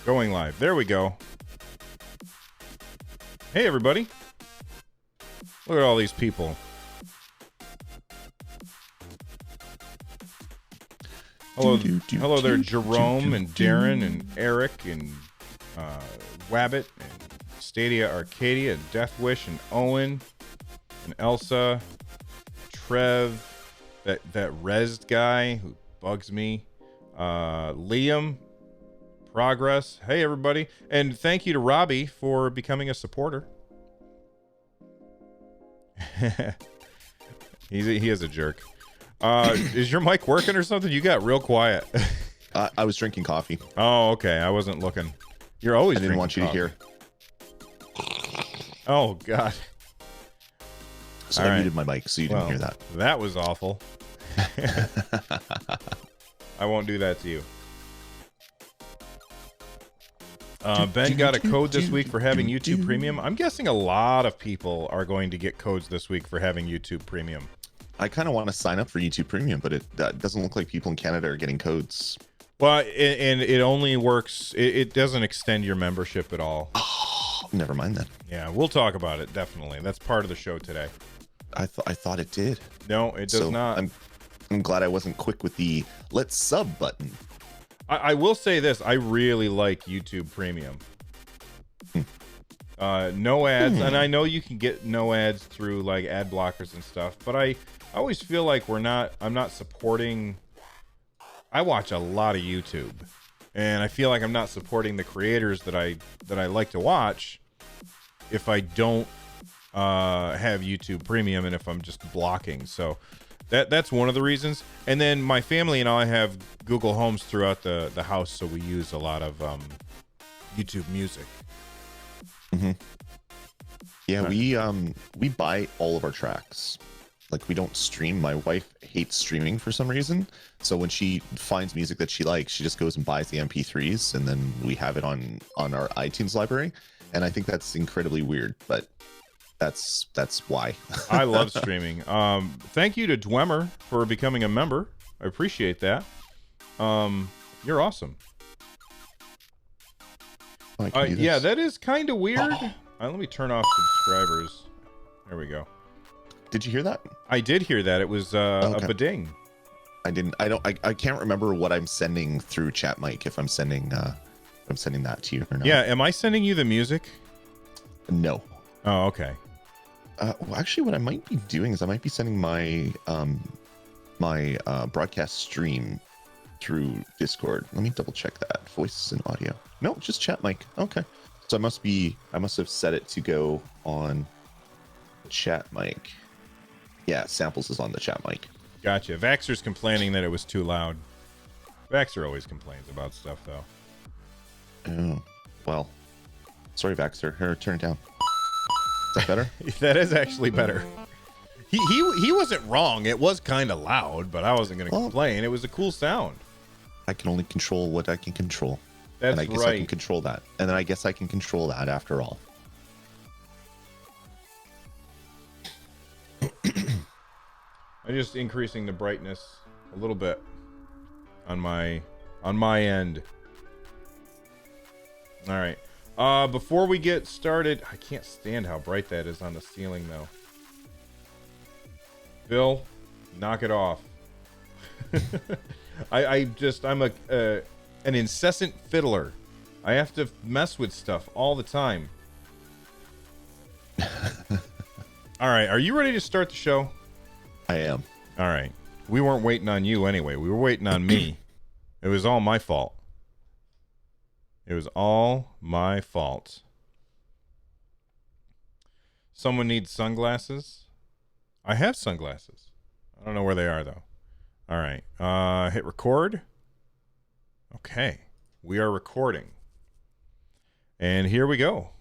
Going live. There we go. Hey, everybody. Look at all these people. Hello there, Jerome and Darren and Eric and Wabbit and Stadia Arcadia and Deathwish and Owen and Elsa, Trev, that Rezzed guy who bugs me, Liam, Progress. Hey, everybody. And thank you to Robbie for becoming a supporter. He is a jerk. Is your mic working or something? You got real quiet. I was drinking coffee. Oh, okay. I wasn't looking. You're always. I didn't want you to hear. Oh God. So I muted my mic so you didn't hear that. That was awful. I won't do that to you. Ben got a code this week for having YouTube Premium. I'm guessing a lot of people are going to get codes this week for having YouTube Premium. I kind of want to sign up for YouTube Premium, but it doesn't look like people in Canada are getting codes. Well, and it only works. It doesn't extend your membership at all. Oh, never mind then. Yeah, we'll talk about it, definitely. That's part of the show today. I thought it did. No, it does not. I'm glad I wasn't quick with the let's sub button. I will say this. I really like YouTube Premium. No ads. And I know you can get no ads through like ad blockers and stuff, but I always feel like I'm not supporting. I watch a lot of YouTube and I feel like I'm not supporting the creators that I like to watch if I don't have YouTube Premium and if I'm just blocking. So that's one of the reasons. And then my family and I have Google Homes throughout the house, so we use a lot of YouTube Music. Mm-hmm. Yeah, we buy all of our tracks. Like, we don't stream. My wife hates streaming for some reason, so when she finds music that she likes, she just goes and buys the MP3s, and then we have it on our iTunes library. And I think that's incredibly weird, but that's why. I love streaming. Thank you to Dwemer for becoming a member. I appreciate that. You're awesome. Yeah, that is kind of weird. Let me turn off subscribers. There we go. Did you hear that? I did hear that. It was a bading. I can't remember what I'm sending through chat mic, if I'm sending that to you or not. Yeah, am I sending you the music? No. Oh, okay. Well, actually, what I might be doing is I might be sending my broadcast stream through Discord. Let me double check that. Voice and audio. No, just chat mic. Okay. So I must have set it to go on the chat mic. Yeah, samples is on the chat mic. Gotcha. Vaxxer's complaining that it was too loud. Vaxxer always complains about stuff, though. Oh, well. Sorry, Vaxxer. Here, turn it down. Is that better? That is actually better. He wasn't wrong. It was kind of loud, but I wasn't going to complain. It was a cool sound. I can only control what I can control. That's and I guess right. I can control that. And then I guess I can control that after all. I'm just increasing the brightness a little bit on my end. All right. Before we get started, I can't stand how bright that is on the ceiling, though. Bill, knock it off. I'm an incessant fiddler. I have to mess with stuff all the time. All right, are you ready to start the show? I am. All right. We weren't waiting on you anyway. We were waiting on me. It was all my fault. It was all my fault. Someone needs sunglasses? I have sunglasses. I don't know where they are, though. All right. Hit record. Okay. We are recording. And here we go.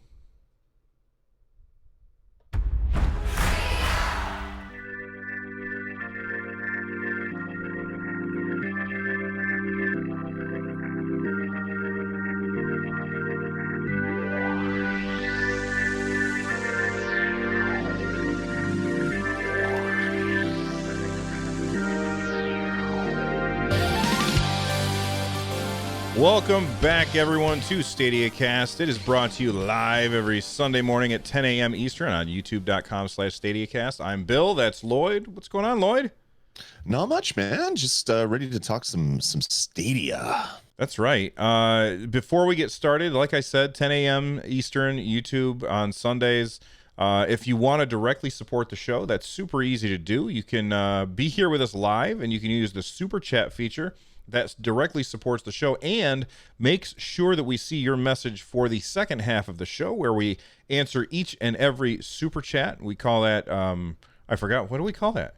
Welcome back, everyone, to Stadiacast. It is brought to you live every Sunday morning at 10 a.m. Eastern on youtube.com/Stadiacast. I'm Bill. That's Lloyd. What's going on, Lloyd? Not much, man. Just ready to talk some Stadia. That's right. Before we get started, like I said, 10 a.m. Eastern, YouTube on Sundays. If you want to directly support the show, that's super easy to do. You can be here with us live, and you can use the super chat feature that directly supports the show and makes sure that we see your message for the second half of the show, where we answer each and every super chat. We call that, I forgot, what do we call that?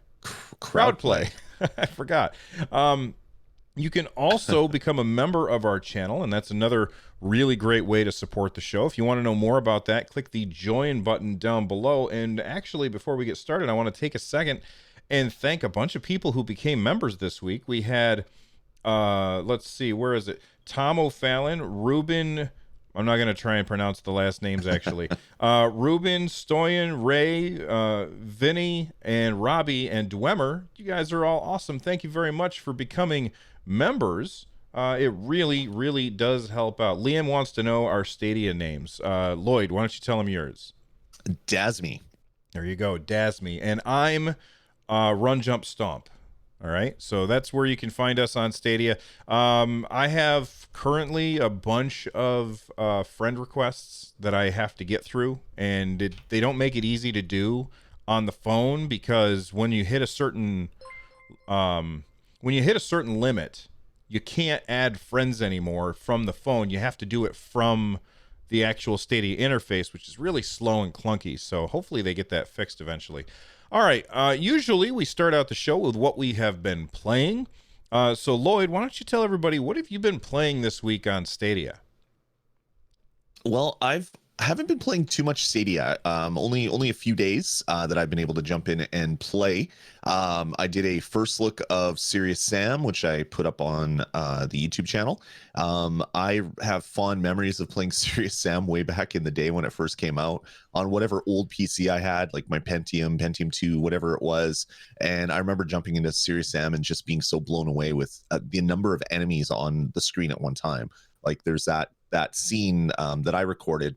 Crowd play. I forgot. You can also become a member of our channel, and that's another really great way to support the show. If you want to know more about that, click the join button down below. And actually, before we get started, I want to take a second and thank a bunch of people who became members this week. We had, let's see, where is it? Tom O'Fallon, Ruben, I'm not going to try and pronounce the last names, actually. Ruben, Stoyan, Ray, Vinny, and Robbie, and Dwemer. You guys are all awesome. Thank you very much for becoming members. It really, really does help out. Liam wants to know our Stadia names. Lloyd, why don't you tell him yours? Dasme. There you go, Dasme. And I'm Run Jump Stomp. All right, so that's where you can find us on Stadia. I have currently a bunch of friend requests that I have to get through, and they don't make it easy to do on the phone, because when you hit a certain limit, you can't add friends anymore from the phone. You have to do it from the actual Stadia interface, which is really slow and clunky. So hopefully they get that fixed eventually. All right, usually we start out the show with what we have been playing. So Lloyd, why don't you tell everybody, what have you been playing this week on Stadia? Well, I haven't been playing too much Stadia. Only a few days that I've been able to jump in and play. I did a first look of Serious Sam, which I put up on the YouTube channel. I have fond memories of playing Serious Sam way back in the day when it first came out on whatever old PC I had, like my Pentium 2, whatever it was. And I remember jumping into Serious Sam and just being so blown away with the number of enemies on the screen at one time. Like there's that scene that I recorded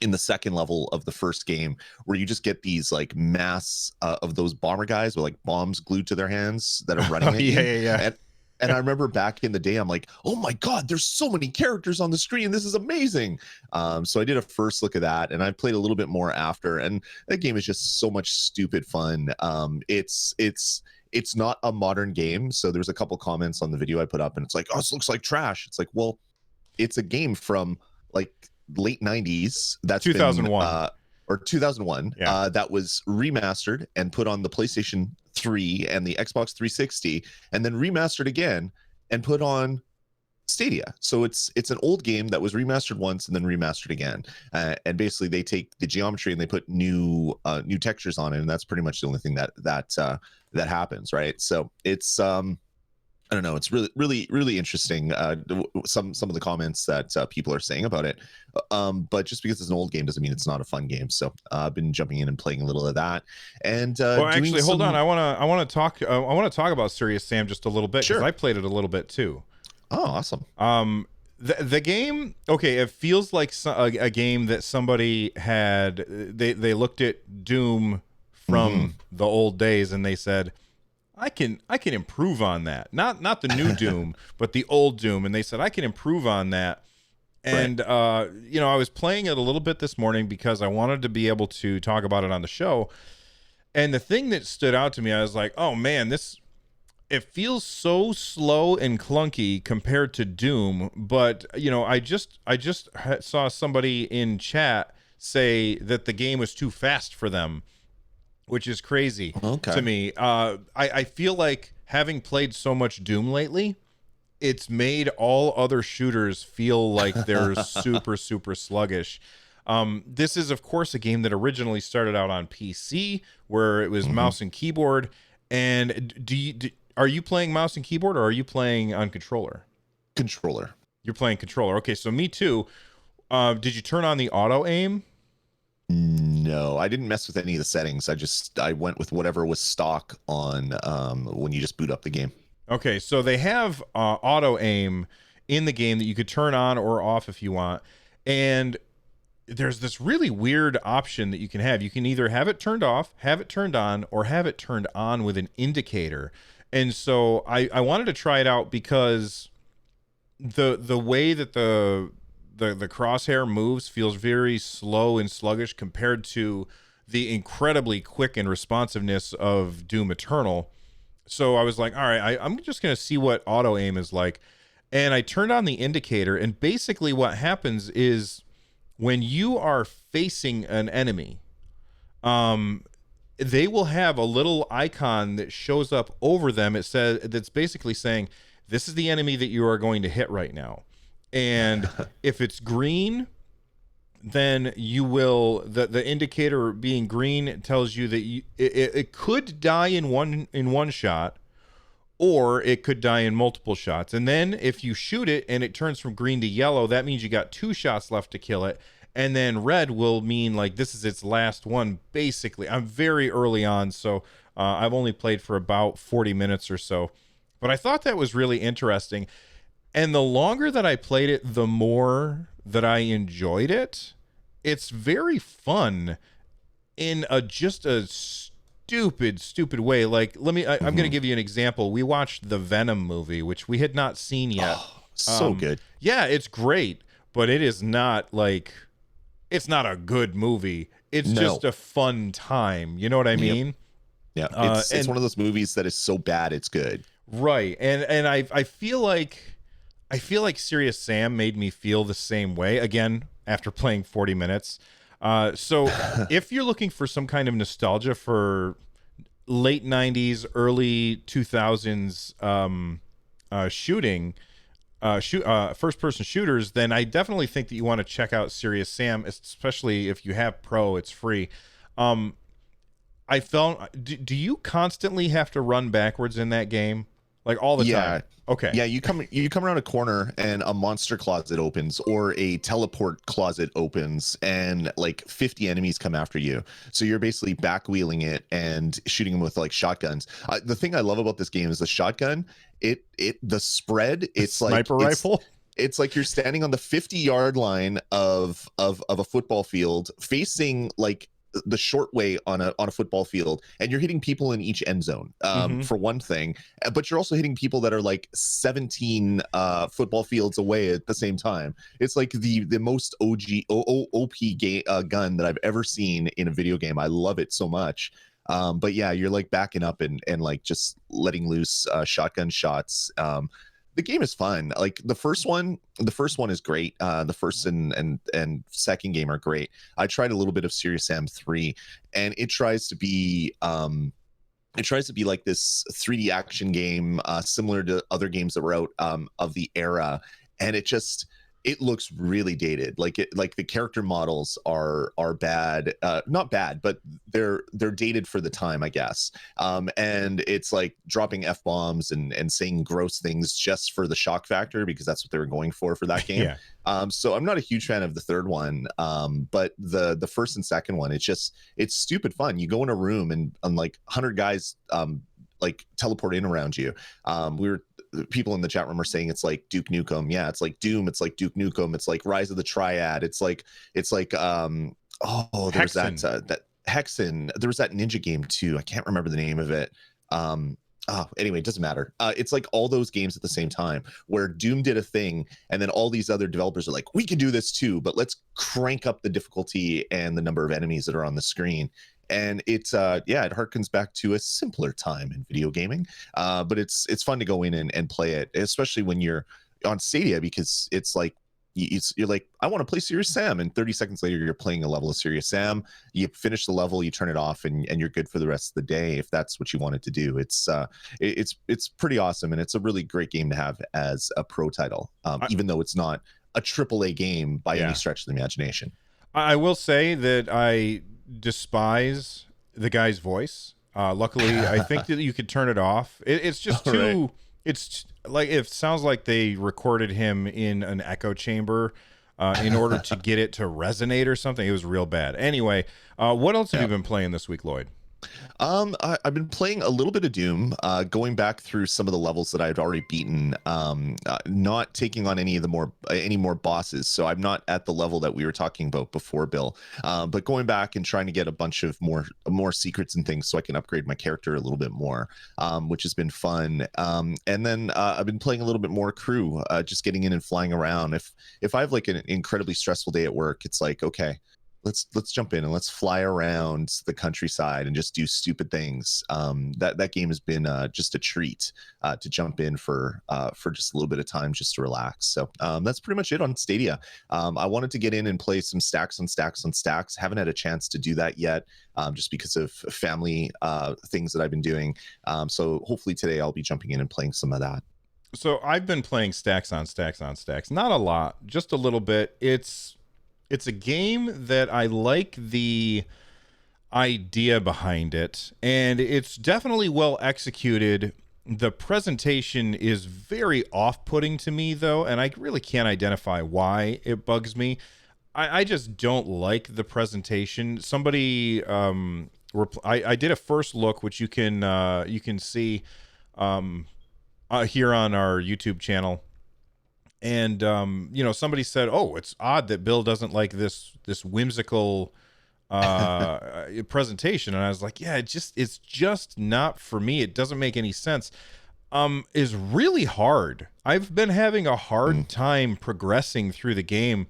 in the second level of the first game, where you just get these like mass of those bomber guys with like bombs glued to their hands that are running at you. Yeah. And I remember back in the day, I'm like, oh my God, there's so many characters on the screen. This is amazing. So I did a first look of that, and I played a little bit more after, and that game is just so much stupid fun. It's not a modern game. So there's a couple comments on the video I put up, and it's like, oh, this looks like trash. It's like, well, it's a game from like late 90s. That's 2001 or 2001. Yeah. That was remastered and put on the PlayStation 3 and the Xbox 360, and then remastered again and put on Stadia. So it's an old game that was remastered once and then remastered again. And basically they take the geometry and they put new textures on it, and that's pretty much the only thing that happens, right? So it's I don't know. It's really interesting. Some of the comments that people are saying about it, but just because it's an old game doesn't mean it's not a fun game. So I've been jumping in and playing a little of that. And well, actually, hold on. I want to talk about Serious Sam just a little bit, because I played it a little bit too. Oh, awesome. The game, okay, it feels like a game that somebody had. They looked at Doom from the old days, and they said, I can improve on that. Not the new Doom, but the old Doom. And they said, I can improve on that. And, I was playing it a little bit this morning because I wanted to be able to talk about it on the show. And the thing that stood out to me, I was like, oh man, it feels so slow and clunky compared to Doom. But, I just saw somebody in chat say that the game was too fast for them, which is crazy to me. I feel like, having played so much Doom lately, it's made all other shooters feel like they're super, super sluggish. This is, of course, a game that originally started out on PC, where it was mouse and keyboard. And are you playing mouse and keyboard, or are you playing on controller? Controller. You're playing controller. Okay, so me too. Did you turn on the auto aim? No, I didn't mess with any of the settings. I went with whatever was stock on when you just boot up the game. Okay, so they have auto aim in the game that you could turn on or off if you want. And there's this really weird option that you can have. You can either have it turned off, have it turned on, or have it turned on with an indicator. And so I wanted to try it out because the way that the crosshair moves feels very slow and sluggish compared to the incredibly quick and responsiveness of Doom Eternal. So I was like, all right, I'm just going to see what auto aim is like. And I turned on the indicator, and basically what happens is when you are facing an enemy, they will have a little icon that shows up over them. It says, that's basically saying, this is the enemy that you are going to hit right now. And if it's green, then you will, the indicator being green tells you that it could die in one shot, or it could die in multiple shots. And then if you shoot it and it turns from green to yellow, that means you got 2 shots left to kill it. And then red will mean like this is its last one, basically. I'm very early on, so I've only played for about 40 minutes or so. But I thought that was really interesting. And the longer that I played it, the more that I enjoyed it. It's very fun in just a stupid way. Like, I'm going to give you an example. We watched the Venom movie, which we had not seen yet. Oh, so good. Yeah, it's great, but it is not like, it's not a good movie. It's just a fun time. You know what I mean? Yeah, it's one of those movies that is so bad it's good. Right. And I feel like Serious Sam made me feel the same way again after playing 40 minutes. So if you're looking for some kind of nostalgia for late 90s, early 2000s first-person shooters, then I definitely think that you want to check out Serious Sam, especially if you have Pro. It's free. I felt. Do you constantly have to run backwards in that game, like all the time? Okay. Yeah, you come around a corner and a monster closet opens, or a teleport closet opens, and like 50 enemies come after you. So you're basically back wheeling it and shooting them with like shotguns. The thing I love about this game is the shotgun. The spread. It's like sniper rifle. It's like you're standing on the 50-yard line of a football field, facing like the short way on a football field, and you're hitting people in each end zone, for one thing, but you're also hitting people that are like 17 football fields away at the same time. It's like the most OP gun that I've ever seen in a video game. I love it so much. But yeah, you're like backing up and like just letting loose shotgun shots. The game is fun. Like the first one is great. The first and second game are great. I tried a little bit of Serious Sam 3, and it tries to be like this 3D action game, similar to other games that were out of the era, and it looks really dated. Like the character models are bad, not bad, but they're dated for the time, I guess. And it's like dropping F-bombs and saying gross things just for the shock factor, because that's what they were going for that game. Yeah. So I'm not a huge fan of the third one, but the first and second one, it's stupid fun. You go in a room and like 100 guys like teleport in around you. People in the chat room are saying it's like Duke Nukem. Yeah, it's like Doom. It's like Duke Nukem. It's like Rise of the Triad. It's like there's Hexen. that Hexen. There was that ninja game too. I can't remember the name of it. Anyway, it doesn't matter. It's like all those games at the same time, where Doom did a thing, and then all these other developers are like, we can do this too, but let's crank up the difficulty and the number of enemies that are on the screen. And it harkens back to a simpler time in video gaming. But it's fun to go in and play it, especially when you're on Stadia, because it's like you're like, I want to play Serious Sam, and 30 seconds later you're playing a level of Serious Sam. You finish the level, you turn it off, and you're good for the rest of the day if that's what you wanted to do. It's pretty awesome, and it's a really great game to have as a pro title, even though it's not a AAA game by any stretch of the imagination. I will say that I despise the guy's voice. Luckily, I think that you could turn it off. It's just too. Right. It's like, it sounds like they recorded him in an echo chamber in order to get it to resonate or something. It was real bad. Anyway, what else have you been playing this week, Lloyd? I've been playing a little bit of Doom, going back through some of the levels that I'd already beaten, not taking on any more bosses. So I'm not at the level that we were talking about before, Bill. But going back and trying to get a bunch of more secrets and things, so I can upgrade my character a little bit more, which has been fun. And then I've been playing a little bit more Crew, just getting in and flying around. If I have like an incredibly stressful day at work, it's like, okay, let's jump in and let's fly around the countryside and just do stupid things. That game has been just a treat to jump in for just a little bit of time just to relax. So that's pretty much it on Stadia. I wanted to get in and play some stacks on stacks on stacks. Haven't had a chance to do that yet, just because of family things that I've been doing. So hopefully today I'll be jumping in and playing some of that. So I've been playing stacks on stacks on stacks. Not a lot, just a little bit. It's a game that I like the idea behind it, and it's definitely well executed. The presentation is very off-putting to me, though, and I really can't identify why it bugs me. I just don't like the presentation. Somebody, I did a first look, which you can see here on our YouTube channel. And somebody said, "Oh, it's odd that Bill doesn't like this whimsical presentation." And I was like, "Yeah, it's just not for me. It doesn't make any sense." Is really hard. I've been having a hard time progressing through the game.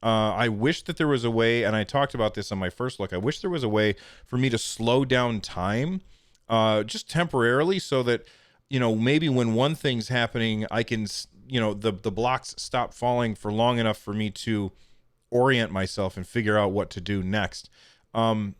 I wish that there was a way, and I talked about this on my first look. I wish there was a way for me to slow down time, just temporarily, so that maybe when one thing's happening, I can the blocks stop falling for long enough for me to orient myself and figure out what to do next. I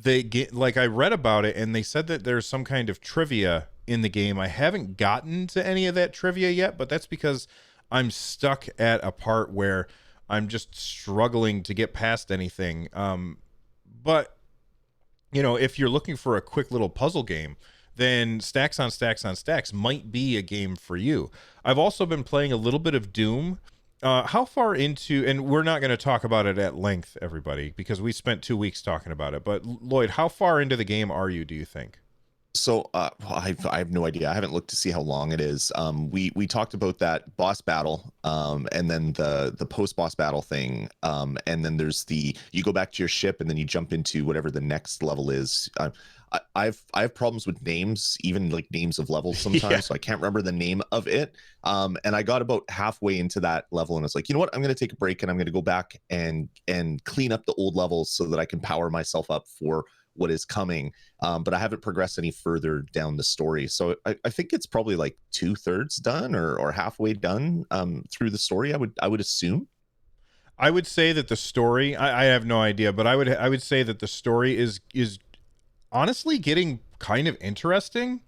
read about it, and they said that there's some kind of trivia in the game. I haven't gotten to any of that trivia yet, but that's because I'm stuck at a part where I'm just struggling to get past anything. But if you're looking for a quick little puzzle game, then Stacks on Stacks on Stacks might be a game for you. I've also been playing a little bit of Doom. How far into, and we're not going to talk about it at length, everybody, because we spent 2 weeks talking about it. But Lloyd, how far into the game are you, do you think? So I have no idea. I haven't looked to see how long it is. We talked about that boss battle, and then the post boss battle thing, and then there's you go back to your ship and then you jump into whatever the next level is. I have problems with names, even like names of levels sometimes. Yeah. So I can't remember the name of it. And I got about halfway into that level and it's like, you know what? I'm going to take a break and I'm going to go back and clean up the old levels so that I can power myself up for what is coming. But I haven't progressed any further down the story. So I think it's probably like 2/3 done or halfway done through the story. I would assume. I would say that the story, I have no idea, but I would say that the story is honestly getting kind of interesting.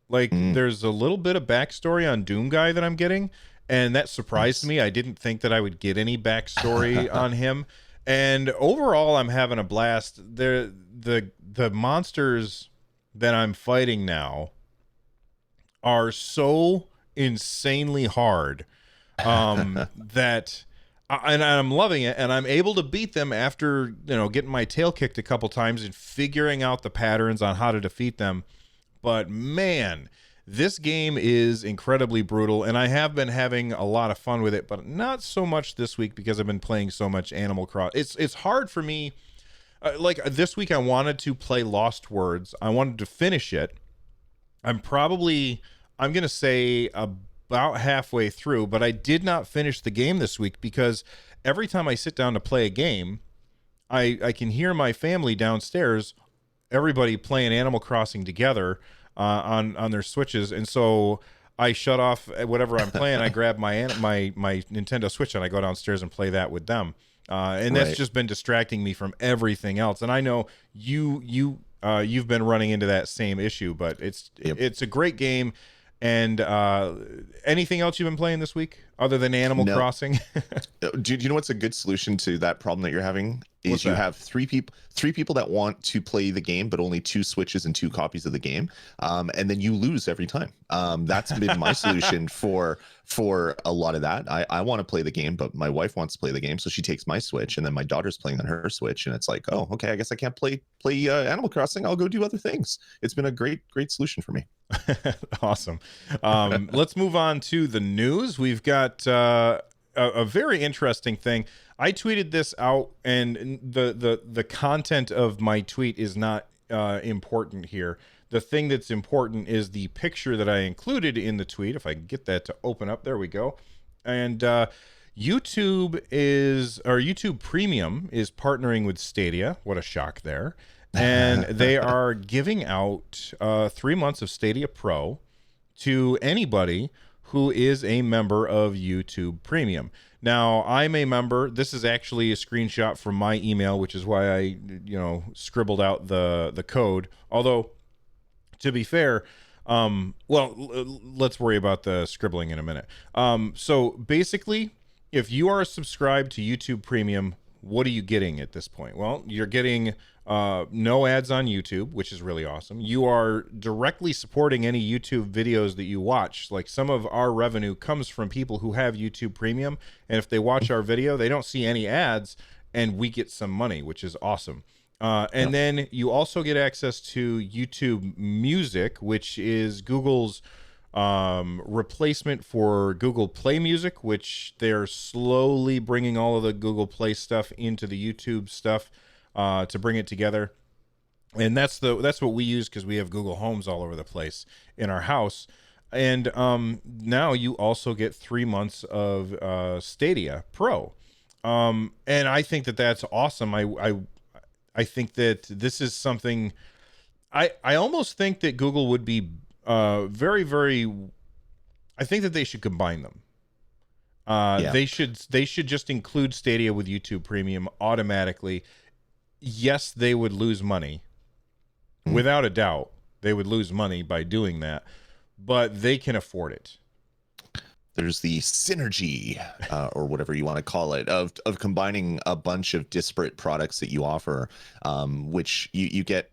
Like there's a little bit of backstory on Doom Guy that I'm getting, and that surprised me. I didn't think that I would get any backstory on him. And overall, I'm having a blast. The monsters that I'm fighting now are so insanely hard that and I'm loving it, and I'm able to beat them after getting my tail kicked a couple times and figuring out the patterns on how to defeat them. But man, this game is incredibly brutal, and I have been having a lot of fun with it, but not so much this week because I've been playing so much Animal Crossing. It's hard for me. Like this week, I wanted to play Lost Words. I wanted to finish it. I'm going to say about halfway through, but I did not finish the game this week because every time I sit down to play a game, I can hear my family downstairs, everybody playing Animal Crossing together on their Switches, and so I shut off whatever I'm playing. I grab my Nintendo Switch and I go downstairs and play that with them. And that's just been distracting me from everything else. And I know you've been running into that same issue, but it's a great game. And anything else you've been playing this week other than Animal No. Crossing? Do you know what's a good solution to that problem that you're having? What's Is you that? have three people that want to play the game, but only 2 Switches and 2 copies of the game, and then you lose every time. That's been my solution for a lot of that. I want to play the game, but my wife wants to play the game, so she takes my Switch, and then my daughter's playing on her Switch, and it's like, oh, okay, I guess I can't play Animal Crossing. I'll go do other things. It's been a great solution for me. Awesome. Let's move on to the news. We've got a very interesting thing. I tweeted this out, and the content of my tweet is not important here. The thing that's important is the picture that I included in the tweet. If I can get that to open up, there we go. And YouTube Premium is partnering with Stadia. What a shock there. And they are giving out 3 months of Stadia Pro to anybody who is a member of YouTube Premium. Now, I'm a member. This is actually a screenshot from my email, which is why I, scribbled out the code. Although, to be fair, let's worry about the scribbling in a minute. So basically, if you are subscribed to YouTube Premium, what are you getting at this point? Well, you're getting no ads on YouTube, which is really awesome. You are directly supporting any YouTube videos that you watch. Like, some of our revenue comes from people who have YouTube Premium, and if they watch our video, they don't see any ads, and we get some money, which is awesome. And then you also get access to YouTube Music, which is Google's replacement for Google Play Music, which they're slowly bringing all of the Google Play stuff into the YouTube stuff to bring it together. And that's what we use, because we have Google Homes all over the place in our house. And now you also get 3 months of Stadia Pro. And I think that that's awesome. I think that this is something I almost think that Google would be very, very. I think that they should combine them. They should just include Stadia with YouTube Premium automatically. Yes, they would lose money. Without a doubt, they would lose money by doing that, but they can afford it. There's the synergy, or whatever you want to call it, of combining a bunch of disparate products that you offer, which you get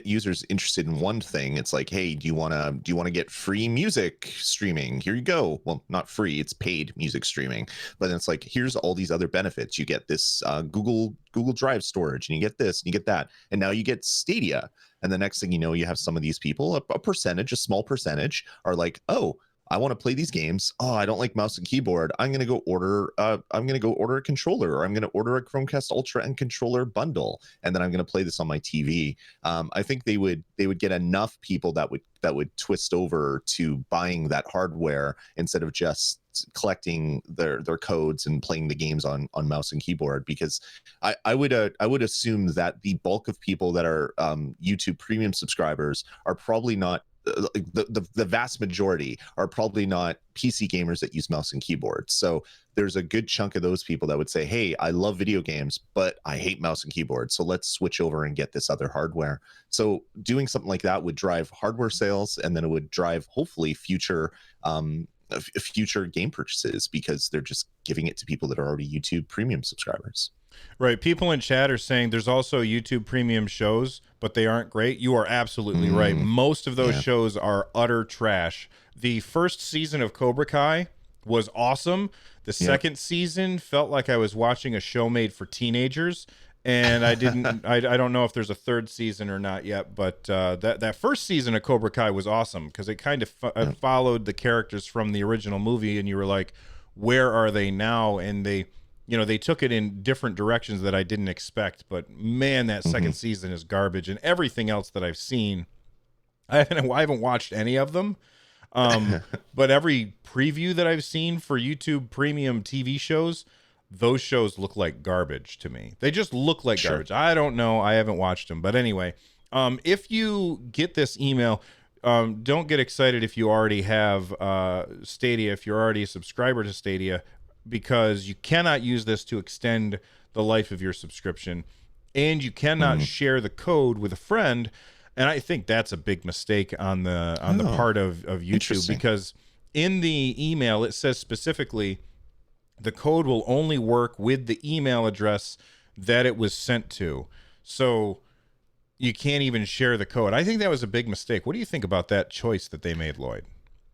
users interested in one thing. It's like, hey, do you want to get free music streaming? Here you go. Well, not free, it's paid music streaming, but then it's like, here's all these other benefits. You get this Google Drive storage, and you get this and you get that, and now you get Stadia. And the next thing you know, you have some of these people, a small percentage, are like, oh, I want to play these games. Oh, I don't like mouse and keyboard. I'm gonna go order a controller, or I'm gonna order a Chromecast Ultra and controller bundle, and then I'm gonna play this on my TV. I think they would get enough people that would twist over to buying that hardware instead of just collecting their codes and playing the games on mouse and keyboard. Because I would assume that the bulk of people that are YouTube Premium subscribers are probably not. The vast majority are probably not PC gamers that use mouse and keyboard. So there's a good chunk of those people that would say, hey, I love video games, but I hate mouse and keyboard, so let's switch over and get this other hardware. So doing something like that would drive hardware sales, and then it would drive, hopefully, future game purchases, because they're just giving it to people that are already YouTube Premium subscribers. Right. People in chat are saying there's also YouTube Premium shows, but they aren't great. You are absolutely right. Most of those shows are utter trash. The first season of Cobra Kai was awesome. The second season felt like I was watching a show made for teenagers, and I don't know if there's a third season or not yet, but that first season of Cobra Kai was awesome, because it kind of followed the characters from the original movie, and you were like, where are they now? And they took it in different directions that I didn't expect. But man, that second season is garbage. And everything else that I've seen, I haven't watched any of them. But every preview that I've seen for YouTube Premium TV shows, those shows look like garbage to me. They just look like garbage. I don't know. I haven't watched them. But anyway, if you get this email, don't get excited if you already have Stadia, if you're already a subscriber to Stadia, because you cannot use this to extend the life of your subscription, and you cannot share the code with a friend. And I think that's a big mistake on the part of YouTube, because in the email it says specifically the code will only work with the email address that it was sent to. So you can't even share the code. I think that was a big mistake. What do you think about that choice that they made, Lloyd?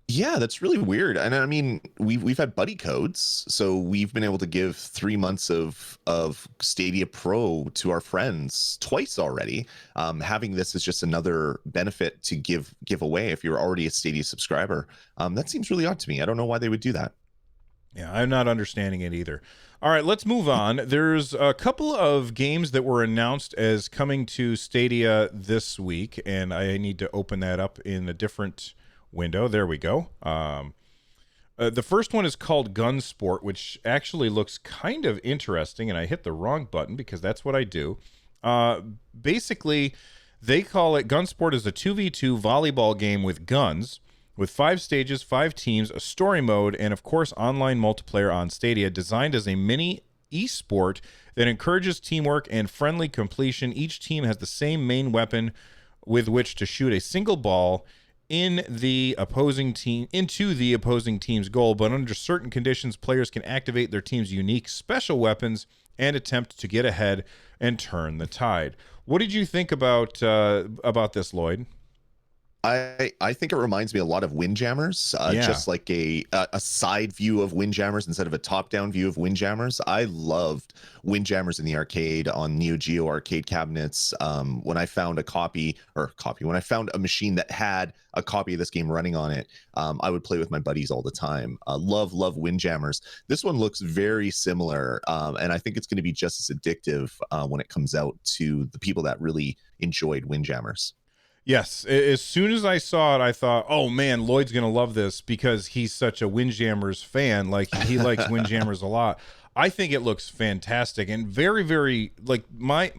Yeah, that's really weird. And I mean, we've had buddy codes, so we've been able to give 3 months of Stadia Pro to our friends twice already. Having this is just another benefit to give away if you're already a Stadia subscriber. That seems really odd to me. I don't know why they would do that. Yeah, I'm not understanding it either. All right, let's move on. There's a couple of games that were announced as coming to Stadia this week, and I need to open that up in a different window. There we go. The first one is called Gunsport, which actually looks kind of interesting, and I hit the wrong button because that's what I do. Basically, they call it Gunsport is a 2v2 volleyball game with guns, with 5 stages, 5 teams, a story mode, and of course online multiplayer on Stadia, designed as a mini esport that encourages teamwork and friendly completion. Each team has the same main weapon with which to shoot a single ball into the opposing team's goal, but under certain conditions, players can activate their team's unique special weapons and attempt to get ahead and turn the tide. What did you think about this, Lloyd? I think it reminds me a lot of Windjammers, Yeah. just like a side view of Windjammers instead of a top-down view of Windjammers. I loved Windjammers in the arcade on Neo Geo arcade cabinets. When I found when I found a machine that had a copy of this game running on it, I would play with my buddies all the time. Love Windjammers. This one looks very similar, and I think it's going to be just as addictive when it comes out to the people that really enjoyed Windjammers. Yes, as soon as I saw it, I thought, "Oh man, Lloyd's gonna love this because he's such a Windjammers fan. Like he likes Windjammers a lot." I think it looks fantastic and very, very like my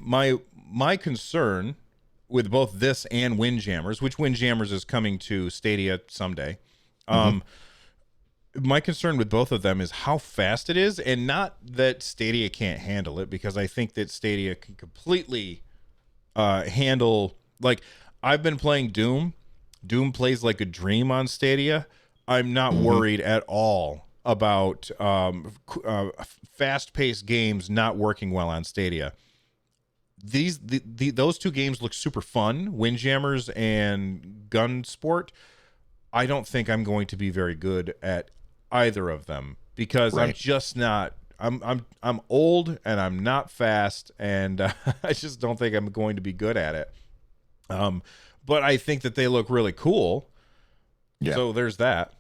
concern with both this and Windjammers, which Windjammers is coming to Stadia someday. Mhm. My concern with both of them is how fast it is, and not that Stadia can't handle it, because I think that Stadia can completely handle like. I've been playing Doom. Doom plays like a dream on Stadia. I'm not worried at all about fast-paced games not working well on Stadia. Those two games look super fun, Windjammers and Gunsport. I don't think I'm going to be very good at either of them because I'm Right. just not. I'm old and I'm not fast, and I just don't think I'm going to be good at it. But I think that they look really cool. Yeah. So there's that.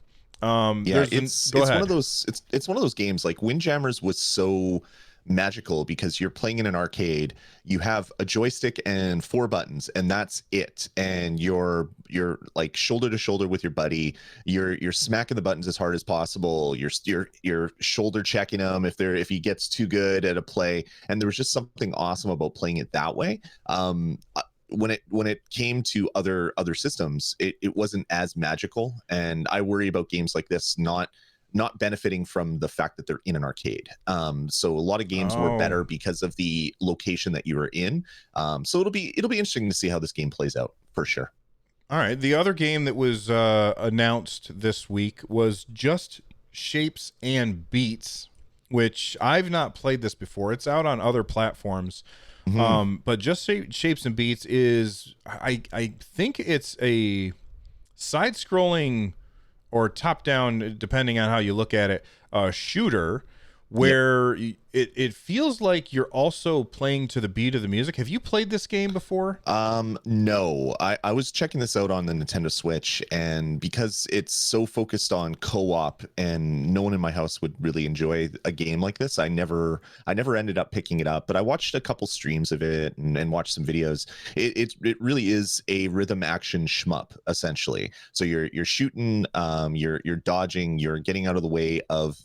Yeah, it's go ahead. one of those it's one of those games like Windjammers was so magical because you're playing in an arcade, you have a joystick and 4 buttons, and that's it. And you're like shoulder to shoulder with your buddy. You're smacking the buttons as hard as possible. You're shoulder checking him if he gets too good at a play. And there was just something awesome about playing it that way. When it came to other systems, it wasn't as magical, and I worry about games like this not benefiting from the fact that they're in an arcade. So a lot of games were better because of the location that you were in. So it'll be interesting to see how this game plays out for sure. All right. The other game that was announced this week was Just Shapes and Beats, which I've not played this before. It's out on other platforms. But Just Shapes and Beats is, I think it's a side-scrolling or top-down, depending on how you look at it, shooter where it feels like you're also playing to the beat of the music. Have you played this game before? No, I was checking this out on the Nintendo Switch, and because it's so focused on co-op and no one in my house would really enjoy a game like this, I never ended up picking it up. But I watched a couple streams of it and watched some videos. It really is a rhythm action shmup essentially. So you're shooting, you're dodging, you're getting out of the way of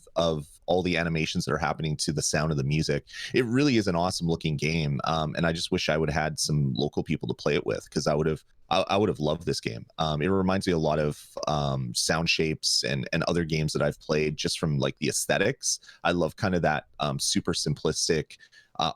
all the animations that are happening to the sound of the music. It really is an awesome looking game, and I just wish I would have had some local people to play it with, because I would have loved this game. It reminds me a lot of Sound Shapes and other games that I've played, just from like the aesthetics. I love kind of that super simplistic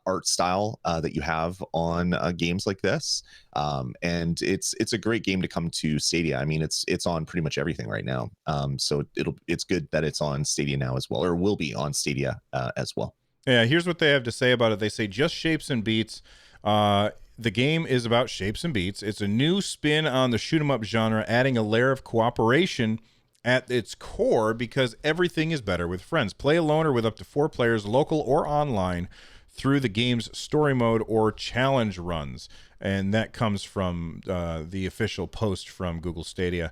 art style that you have on games like this. And it's a great game to come to Stadia. I mean, it's on pretty much everything right now. So it's good that it's on Stadia now as well, or will be on Stadia as well. Yeah, here's what they have to say about it. They say just shapes and beats. The game is about shapes and beats. It's a new spin on the shoot 'em up genre, adding a layer of cooperation at its core because everything is better with friends. Play alone or with up to 4 players, local or online, through the game's story mode or challenge runs. And that comes from the official post from Google Stadia.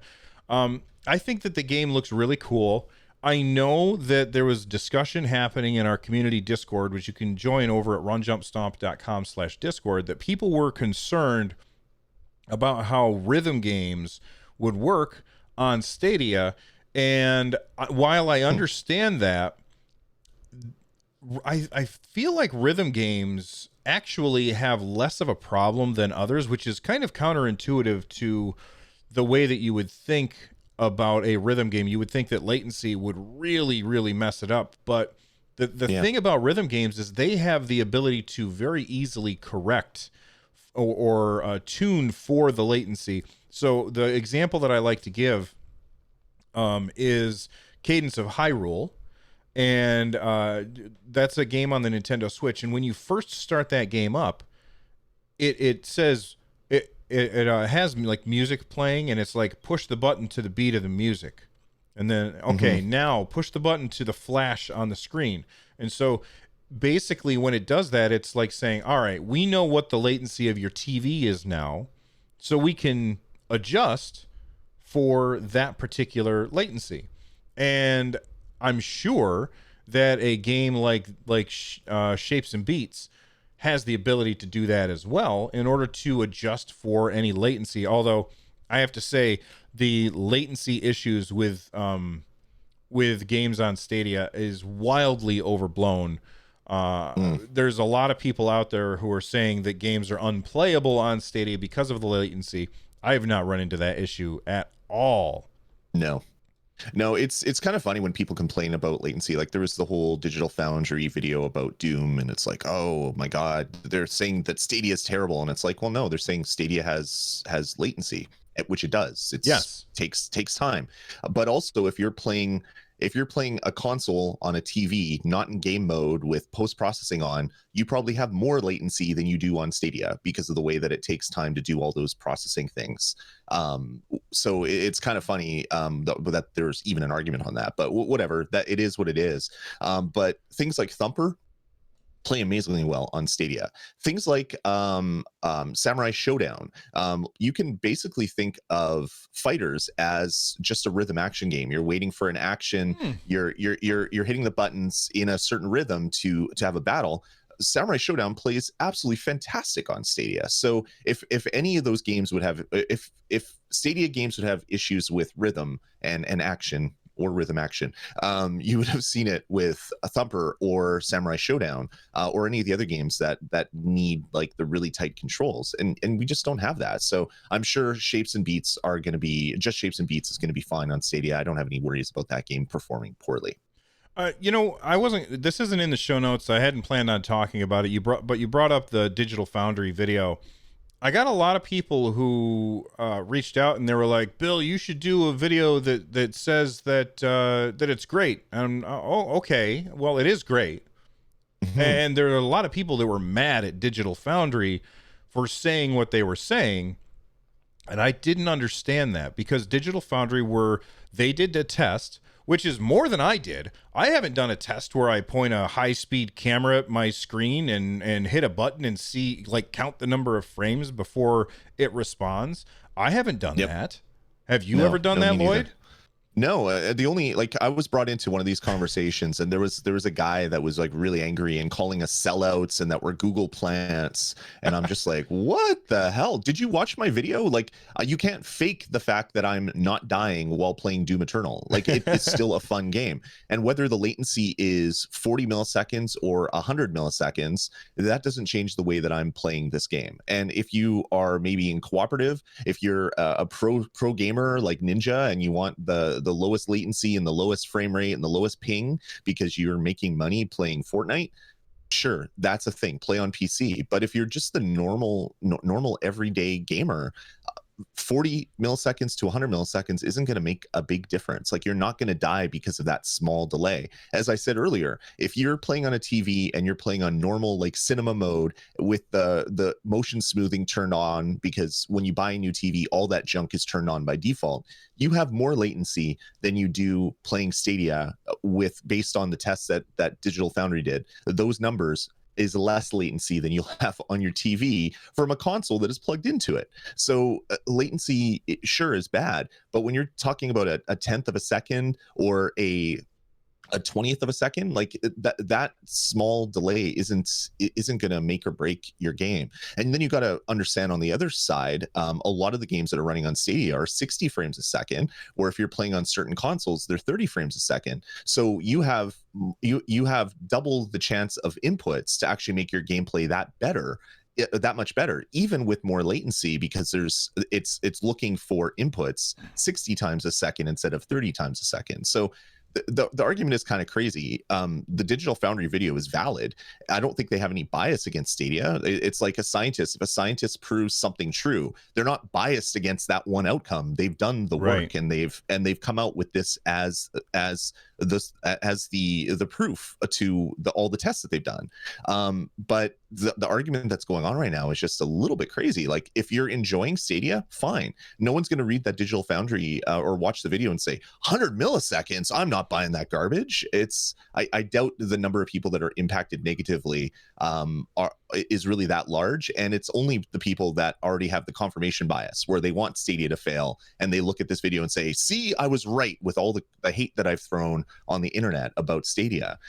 I think that the game looks really cool. I know that there was discussion happening in our community Discord, which you can join over at runjumpstomp.com/Discord, that people were concerned about how rhythm games would work on Stadia. And while I understand that, I feel like rhythm games actually have less of a problem than others, which is kind of counterintuitive to the way that you would think about a rhythm game. You would think that latency would really, really mess it up. But the thing about rhythm games is they have the ability to very easily correct or tune for the latency. So the example that I like to give is Cadence of Hyrule. And that's a game on the Nintendo Switch. And when you first start that game up, it says it has like music playing, and it's like push the button to the beat of the music, and then now push the button to the flash on the screen. And so basically when it does that, it's like saying, all right, we know what the latency of your TV is now, so we can adjust for that particular latency. And I'm sure that a game like Shapes and Beats has the ability to do that as well in order to adjust for any latency. Although I have to say the latency issues with games on Stadia is wildly overblown. There's a lot of people out there who are saying that games are unplayable on Stadia because of the latency. I have not run into that issue at all. No, it's kind of funny when people complain about latency. Like there was the whole Digital Foundry video about Doom, and it's like, oh my God, they're saying that Stadia is terrible, and it's like, well, no, they're saying Stadia has latency, which it does. Takes time, but also if you're playing a console on a TV, not in game mode with post-processing on, you probably have more latency than you do on Stadia because of the way that it takes time to do all those processing things. So it's kind of funny that there's even an argument on that, but whatever, that it is what it is. But things like Thumper play amazingly well on Stadia. Things like Samurai Showdown, you can basically think of fighters as just a rhythm action game. You're waiting for an action. You're hitting the buttons in a certain rhythm to have a battle. Samurai Showdown plays absolutely fantastic on Stadia. So if any of those games would have, if Stadia games would have issues with rhythm and action, or rhythm action, you would have seen it with a Thumper or Samurai Showdown, or any of the other games that need like the really tight controls, and we just don't have that. So I'm sure Shapes and Beats is going to be fine on Stadia. I don't have any worries about that game performing poorly. This isn't in the show notes. I hadn't planned on talking about it. You brought up the Digital Foundry video. I got a lot of people who reached out and they were like, "Bill, you should do a video that says that it's great." And okay, well, it is great. And there are a lot of people that were mad at Digital Foundry for saying what they were saying, and I didn't understand that because Digital Foundry they did a test, which is more than I did. I haven't done a test where I point a high-speed camera at my screen and hit a button and see, like, count the number of frames before it responds. I haven't done that. Have you ever done that, Lloyd? No, the only, like, I was brought into one of these conversations, and there was a guy that was like really angry and calling us sellouts and that we're Google plants, and I'm just like, what the hell? Did you watch my video? Like, you can't fake the fact that I'm not dying while playing Doom Eternal. Like, it's still a fun game, and whether the latency is 40 milliseconds or 100 milliseconds, that doesn't change the way that I'm playing this game. And if you are maybe in cooperative, if you're a pro gamer like Ninja and you want the lowest latency and the lowest frame rate and the lowest ping because you're making money playing Fortnite, sure, that's a thing. Play on PC. But if you're just the normal everyday gamer, 40 milliseconds to 100 milliseconds isn't going to make a big difference. Like, you're not going to die because of that small delay. As I said earlier, if you're playing on a TV and you're playing on normal, like, cinema mode with the motion smoothing turned on, because when you buy a new TV, all that junk is turned on by default, you have more latency than you do playing Stadia with, based on the tests that Digital Foundry did. Those numbers is less latency than you'll have on your TV from a console that is plugged into it. So latency, it sure is bad, but when you're talking about a tenth of a second or a 20th of a second, like, that small delay isn't going to make or break your game. And then you got to understand, on the other side, a lot of the games that are running on Stadia are 60 frames a second, or if you're playing on certain consoles, they're 30 frames a second. So you have double the chance of inputs to actually make your gameplay that much better, even with more latency, because it's looking for inputs 60 times a second instead of 30 times a second. So the argument is kind of crazy. The Digital Foundry video is valid. I don't think they have any bias against Stadia. It's like a scientist. If a scientist proves something true, they're not biased against that one outcome. They've done the work, and they've come out with this as the proof to all the tests that they've done. But the argument that's going on right now is just a little bit crazy. Like, if you're enjoying Stadia, fine. No one's going to read that Digital Foundry or watch the video and say 100 milliseconds. I'm not buying that garbage. I doubt the number of people that are impacted negatively is really that large, and it's only the people that already have the confirmation bias, where they want Stadia to fail, and they look at this video and say, "See, I was right with all the hate that I've thrown on the internet about Stadia."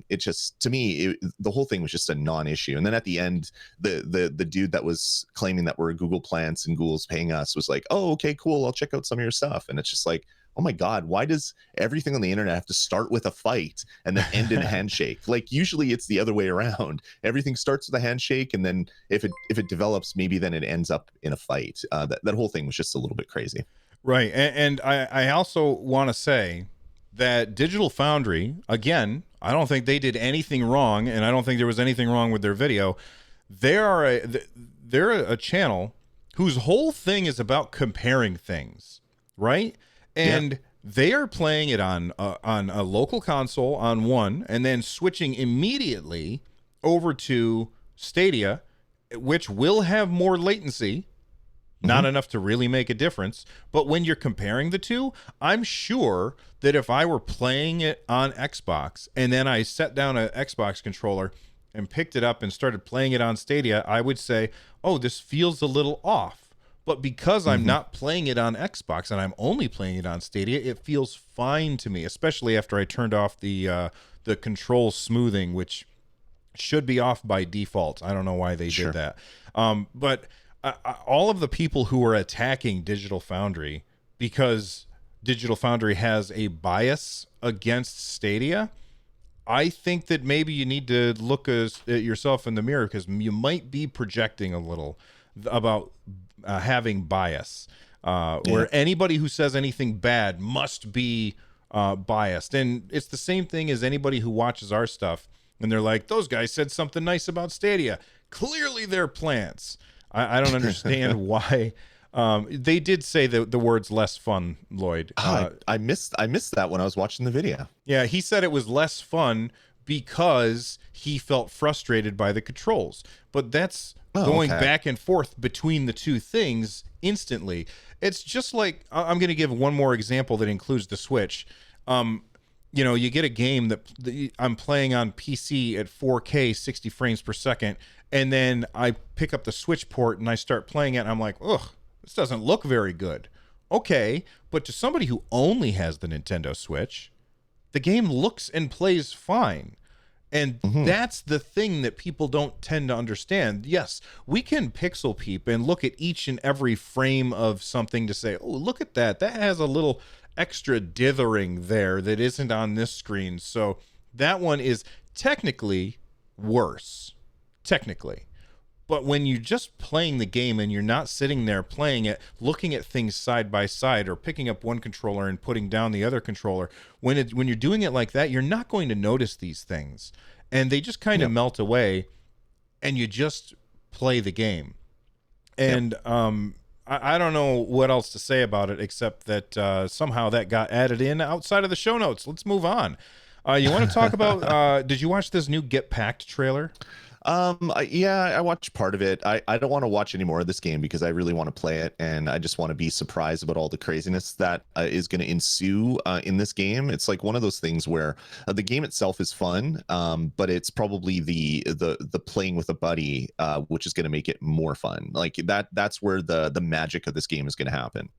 It just, to me, the whole thing was just a non-issue. And then at the end, the dude that was claiming that we're Google plants and Google's paying us was like, "Oh, okay, cool, I'll check out some of your stuff." And it's just like, oh my God, why does everything on the internet have to start with a fight and then end in a handshake? Like, usually it's the other way around. Everything starts with a handshake, and then if it develops, maybe then it ends up in a fight. That whole thing was just a little bit crazy. Right. And I also want to say that Digital Foundry, again, I don't think they did anything wrong, and I don't think there was anything wrong with their video. They're a channel whose whole thing is about comparing things, right? And they are playing it on a local console on one, and then switching immediately over to Stadia, which will have more latency, not enough to really make a difference. But when you're comparing the two, I'm sure that if I were playing it on Xbox and then I set down an Xbox controller and picked it up and started playing it on Stadia, I would say, oh, this feels a little off. But because I'm not playing it on Xbox and I'm only playing it on Stadia, it feels fine to me, especially after I turned off the control smoothing, which should be off by default. I don't know why they did that. But all of the people who are attacking Digital Foundry because Digital Foundry has a bias against Stadia, I think that maybe you need to look at yourself in the mirror, because you might be projecting a little about having bias, where anybody who says anything bad must be biased. And it's the same thing as anybody who watches our stuff and they're like, those guys said something nice about Stadia. Clearly they're plants. I don't understand why. They did say the words less fun, Lloyd. I missed that when I was watching the video. Yeah, he said it was less fun because he felt frustrated by the controls. But that's going back and forth between the two things instantly. It's just like, I'm going to give one more example that includes the Switch. You get a game that I'm playing on PC at 4K, 60 frames per second, and then I pick up the Switch port and I start playing it, and I'm like, ugh, this doesn't look very good. Okay, but to somebody who only has the Nintendo Switch, the game looks and plays fine. And that's the thing that people don't tend to understand. Yes, we can pixel peep and look at each and every frame of something to say, oh, look at that. That has a little extra dithering there that isn't on this screen. So that one is technically worse. Technically. But when you're just playing the game and you're not sitting there playing it, looking at things side by side, or picking up one controller and putting down the other controller, when you're doing it like that, you're not going to notice these things. and they just kind of melt away, and you just play the game. And I don't know what else to say about it except that somehow that got added in outside of the show notes. Let's move on. You want to talk about, did you watch this new Get Packed trailer? I watched part of it. I don't want to watch any more of this game because I really want to play it, and I just want to be surprised about all the craziness that is going to ensue in this game. It's like one of those things where the game itself is fun, but it's probably the playing with a buddy, which is going to make it more fun. Like that's where the magic of this game is going to happen.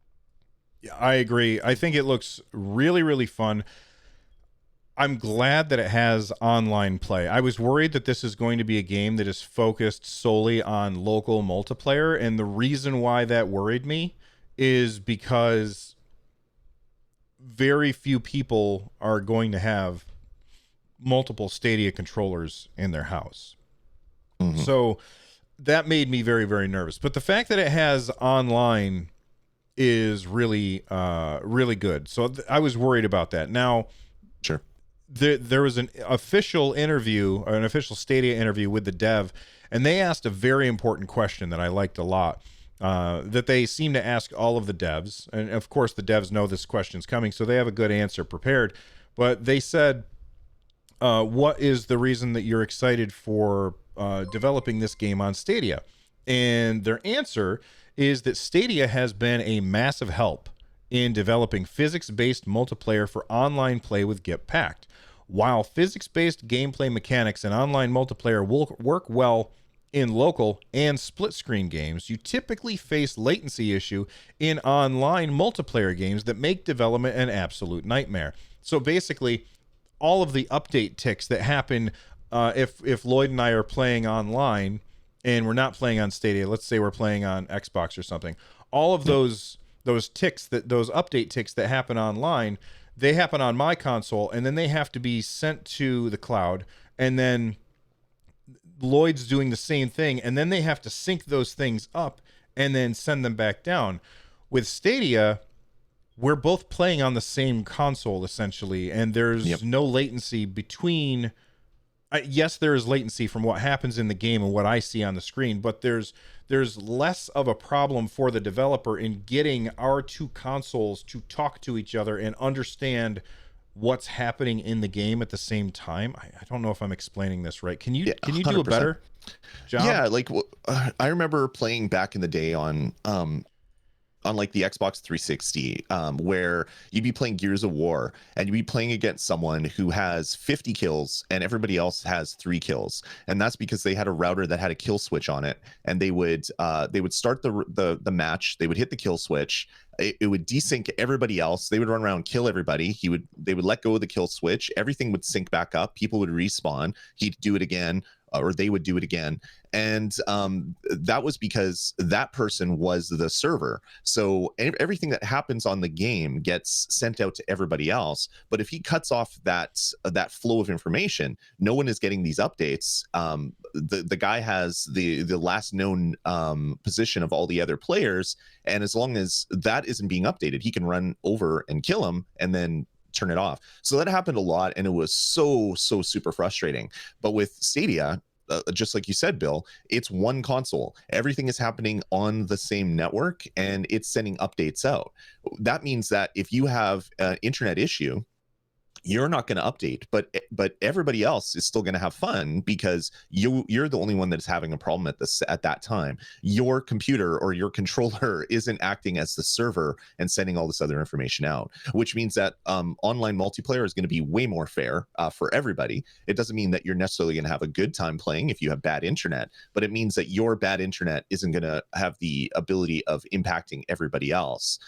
Yeah, I agree. I think it looks really, really fun. I'm glad that it has online play. I was worried that this is going to be a game that is focused solely on local multiplayer, and the reason why that worried me is because very few people are going to have multiple Stadia controllers in their house. Mm-hmm. So that made me very, very nervous. But the fact that it has online is really, really good. So I was worried about that. Now, sure. There was an official interview, or an official Stadia interview with the dev, and they asked a very important question that I liked a lot, that they seem to ask all of the devs. And of course, the devs know this question's coming, so they have a good answer prepared. But they said, what is the reason that you're excited for developing this game on Stadia? And their answer is that Stadia has been a massive help in developing physics-based multiplayer for online play with Get Packed. While physics-based gameplay mechanics and online multiplayer will work well in local and split-screen games, you typically face latency issue in online multiplayer games that make development an absolute nightmare. So basically, all of the update ticks that happen if Lloyd and I are playing online and we're not playing on Stadia, let's say we're playing on Xbox or something, all of those ticks, those update ticks that happen online, they happen on my console, and then they have to be sent to the cloud, and then Lloyd's doing the same thing, and then they have to sync those things up and then send them back down. With Stadia, we're both playing on the same console essentially, and there's no latency between. Yes, there is latency from what happens in the game and what I see on the screen, but there's less of a problem for the developer in getting our two consoles to talk to each other and understand what's happening in the game at the same time. I don't know if I'm explaining this right. Can you do a better job? Yeah, like I remember playing back in the day on like the Xbox 360, where you'd be playing Gears of War and you'd be playing against someone who has 50 kills and everybody else has 3 kills. And that's because they had a router that had a kill switch on it, and they would start the match, they would hit the kill switch, it would desync everybody else, they would run around, kill everybody, they would let go of the kill switch, everything would sync back up, people would respawn, he'd do it again, or they would do it again. And that was because that person was the server. So everything that happens on the game gets sent out to everybody else. But if he cuts off that flow of information, no one is getting these updates. The guy has the last known position of all the other players. And as long as that isn't being updated, he can run over and kill him and then turn it off. So that happened a lot, and it was so super frustrating. But with Stadia, just like you said, Bill, it's one console. Everything is happening on the same network, and it's sending updates out. That means that if you have an internet issue, you're not going to update, but everybody else is still going to have fun because you're the only one that is having a problem at that time. Your computer or your controller isn't acting as the server and sending all this other information out, which means that online multiplayer is going to be way more fair for everybody. It doesn't mean that you're necessarily going to have a good time playing if you have bad internet, but it means that your bad internet isn't going to have the ability of impacting everybody else,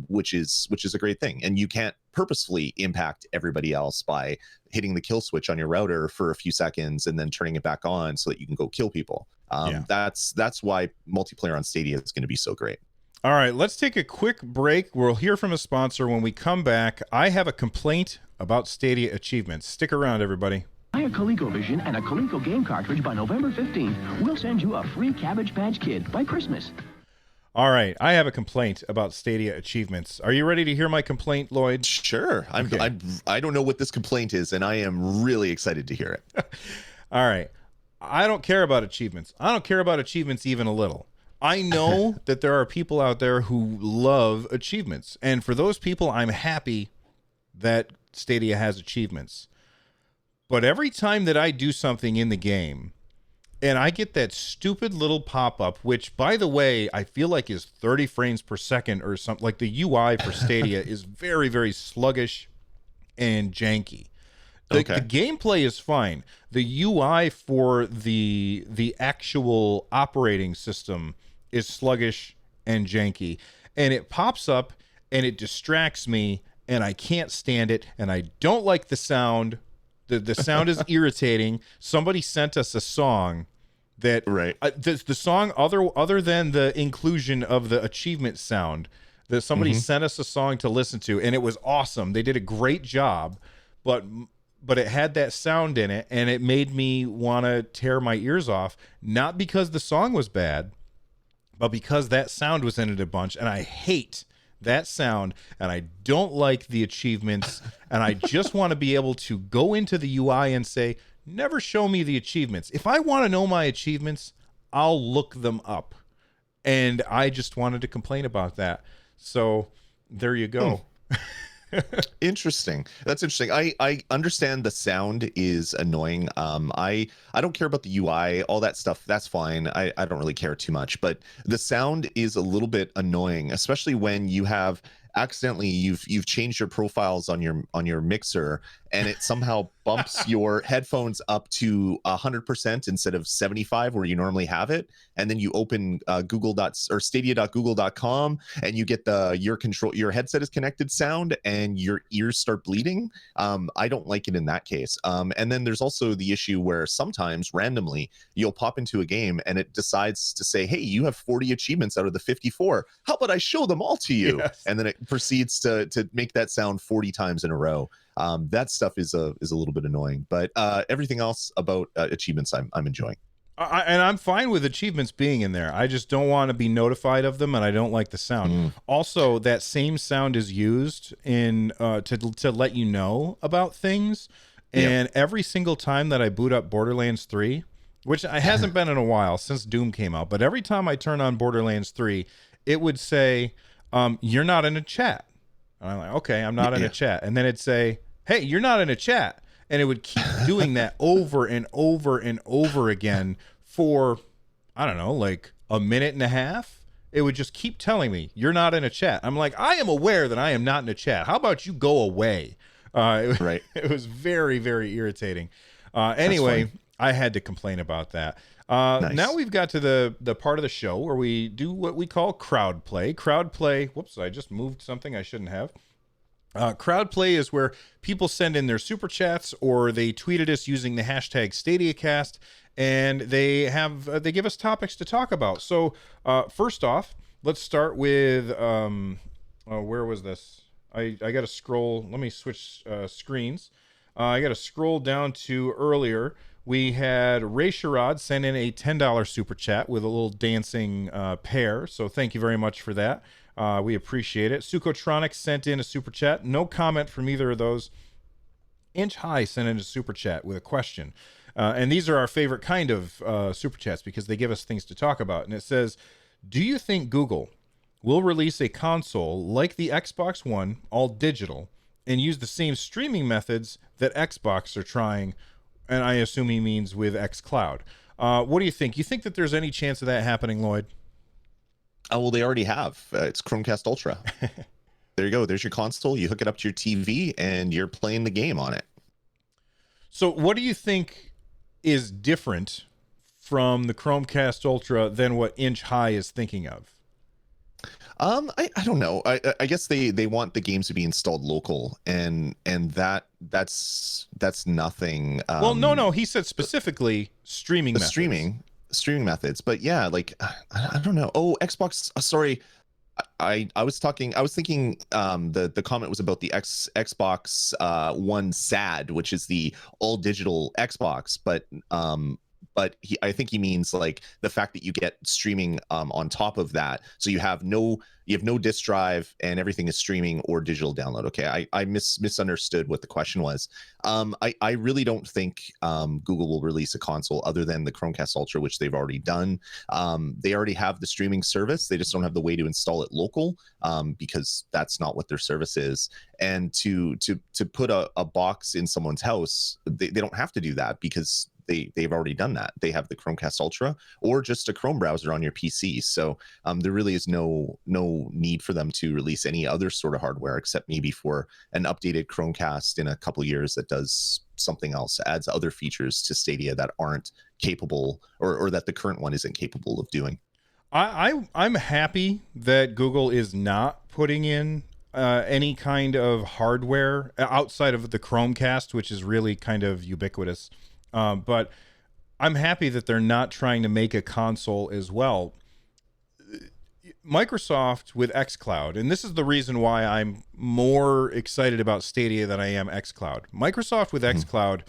which is a great thing. And you can't purposefully impact everybody else by hitting the kill switch on your router for a few seconds and then turning it back on so that you can go kill people. That's why multiplayer on Stadia is going to be so great. All right, let's take a quick break. We'll hear from a sponsor. When we come back, I have a complaint about Stadia achievements. Stick around, everybody. Buy a ColecoVision and a Coleco game cartridge by November 15th. We'll send you a free Cabbage Patch Kid by Christmas. All right, I have a complaint about Stadia achievements. Are you ready to hear my complaint, Lloyd? Sure. Okay. I don't know what this complaint is, and I am really excited to hear it. All right. I don't care about achievements. I don't care about achievements even a little. I know that there are people out there who love achievements. And for those people, I'm happy that Stadia has achievements. But every time that I do something in the game and I get that stupid little pop-up, which, by the way, I feel like is 30 frames per second or something, like the UI for Stadia is very, very sluggish and janky. The Okay. gameplay is fine. The UI for the actual operating system is sluggish and janky, and it pops up and it distracts me, and I can't stand it, and I don't like the sound. The sound is irritating. Somebody sent us a song that Right. the song other than the inclusion of the achievement sound, that somebody sent us a song to listen to, and it was awesome. They did a great job, but it had that sound in it, and it made me want to tear my ears off, not because the song was bad, but because that sound was in it a bunch, and I hate that sound, and I don't like the achievements, and I just want to be able to go into the UI and say, never show me the achievements. If I want to know my achievements, I'll look them up. And I just wanted to complain about that. So there you go. Interesting. That's interesting. I understand the sound is annoying. I don't care about the UI, all that stuff. That's fine. I don't really care too much, but the sound is a little bit annoying, especially when you have accidentally you've changed your profiles on your mixer, and it somehow bumps your headphones up to 100% instead of 75 where you normally have it, and then you open stadia.google.com, and you get your headset is connected sound, and your ears start bleeding. I don't like it in that case. And then there's also the issue where sometimes randomly you'll pop into a game and it decides to say, hey, you have 40 achievements out of the 54, how about I show them all to you? Yes. And then it proceeds to make that sound 40 times in a row. That stuff is a little bit annoying, but everything else about achievements I'm enjoying. And I'm fine with achievements being in there. I just don't want to be notified of them, and I don't like the sound. Also, that same sound is used in to let you know about things. And every single time that I boot up Borderlands 3, which it hasn't been in a while since Doom came out, but every time I turn on Borderlands 3, it would say, "You're not in a chat." And I'm like, "Okay, I'm not in a chat." And then it'd say, "Hey, you're not in a chat." And it would keep doing that over and over and over again for, I don't know, like a minute and a half. It would just keep telling me, you're not in a chat. I'm like, I am aware that I am not in a chat. How about you go away? Right. It was very, very irritating. Anyway, I had to complain about that. Nice. Now we've got to the part of the show where we do what we call crowd play. Crowd play. Whoops, I just moved something I shouldn't have. Crowd play is where people send in their super chats, or they tweet at us using the hashtag Stadiacast, and they give us topics to talk about. So first off, let's start with where was this? I got to scroll. Let me switch screens. I got to scroll down to earlier. We had Ray Sherrod send in a $10 super chat with a little dancing pear. So thank you very much for that. We appreciate it. Sukotronic sent in a super chat. No comment from either of those. Inch High sent in a super chat with a question. And these are our favorite kind of super chats because they give us things to talk about. And it says, do you think Google will release a console like the Xbox One, all digital, and use the same streaming methods that Xbox are trying? And I assume he means with xCloud. What do you think? You think that there's any chance of that happening, Lloyd? Oh, well, they already have. It's Chromecast Ultra. There you go. There's your console. You hook it up to your TV, and you're playing the game on it. So what do you think is different from the Chromecast Ultra than what Inch High is thinking of? I don't know. I guess they want the games to be installed local, and that's nothing. Well, no. He said specifically streaming methods. Streaming methods. But yeah, like I don't know. Oh, Xbox. Sorry, I was thinking the comment was about the Xbox One SAD, which is the all digital Xbox, but but I think he means like the fact that you get streaming on top of that, so you have no disk drive and everything is streaming or digital download. Okay, I misunderstood what the question was. I really don't think Google will release a console other than the Chromecast Ultra, which they've already done. They already have the streaming service. They just don't have the way to install it local, because that's not what their service is. And to put a box in someone's house, they don't have to do that because they've already done that. They have the Chromecast Ultra or just a Chrome browser on your PC. So there really is no need for them to release any other sort of hardware except maybe for an updated Chromecast in a couple years that does something else, adds other features to Stadia that aren't capable or that the current one isn't capable of doing. I'm happy that Google is not putting in any kind of hardware outside of the Chromecast, which is really kind of ubiquitous. But I'm happy that they're not trying to make a console as well. Microsoft with xCloud, and this is the reason why I'm more excited about Stadia than I am xCloud. Microsoft with xCloud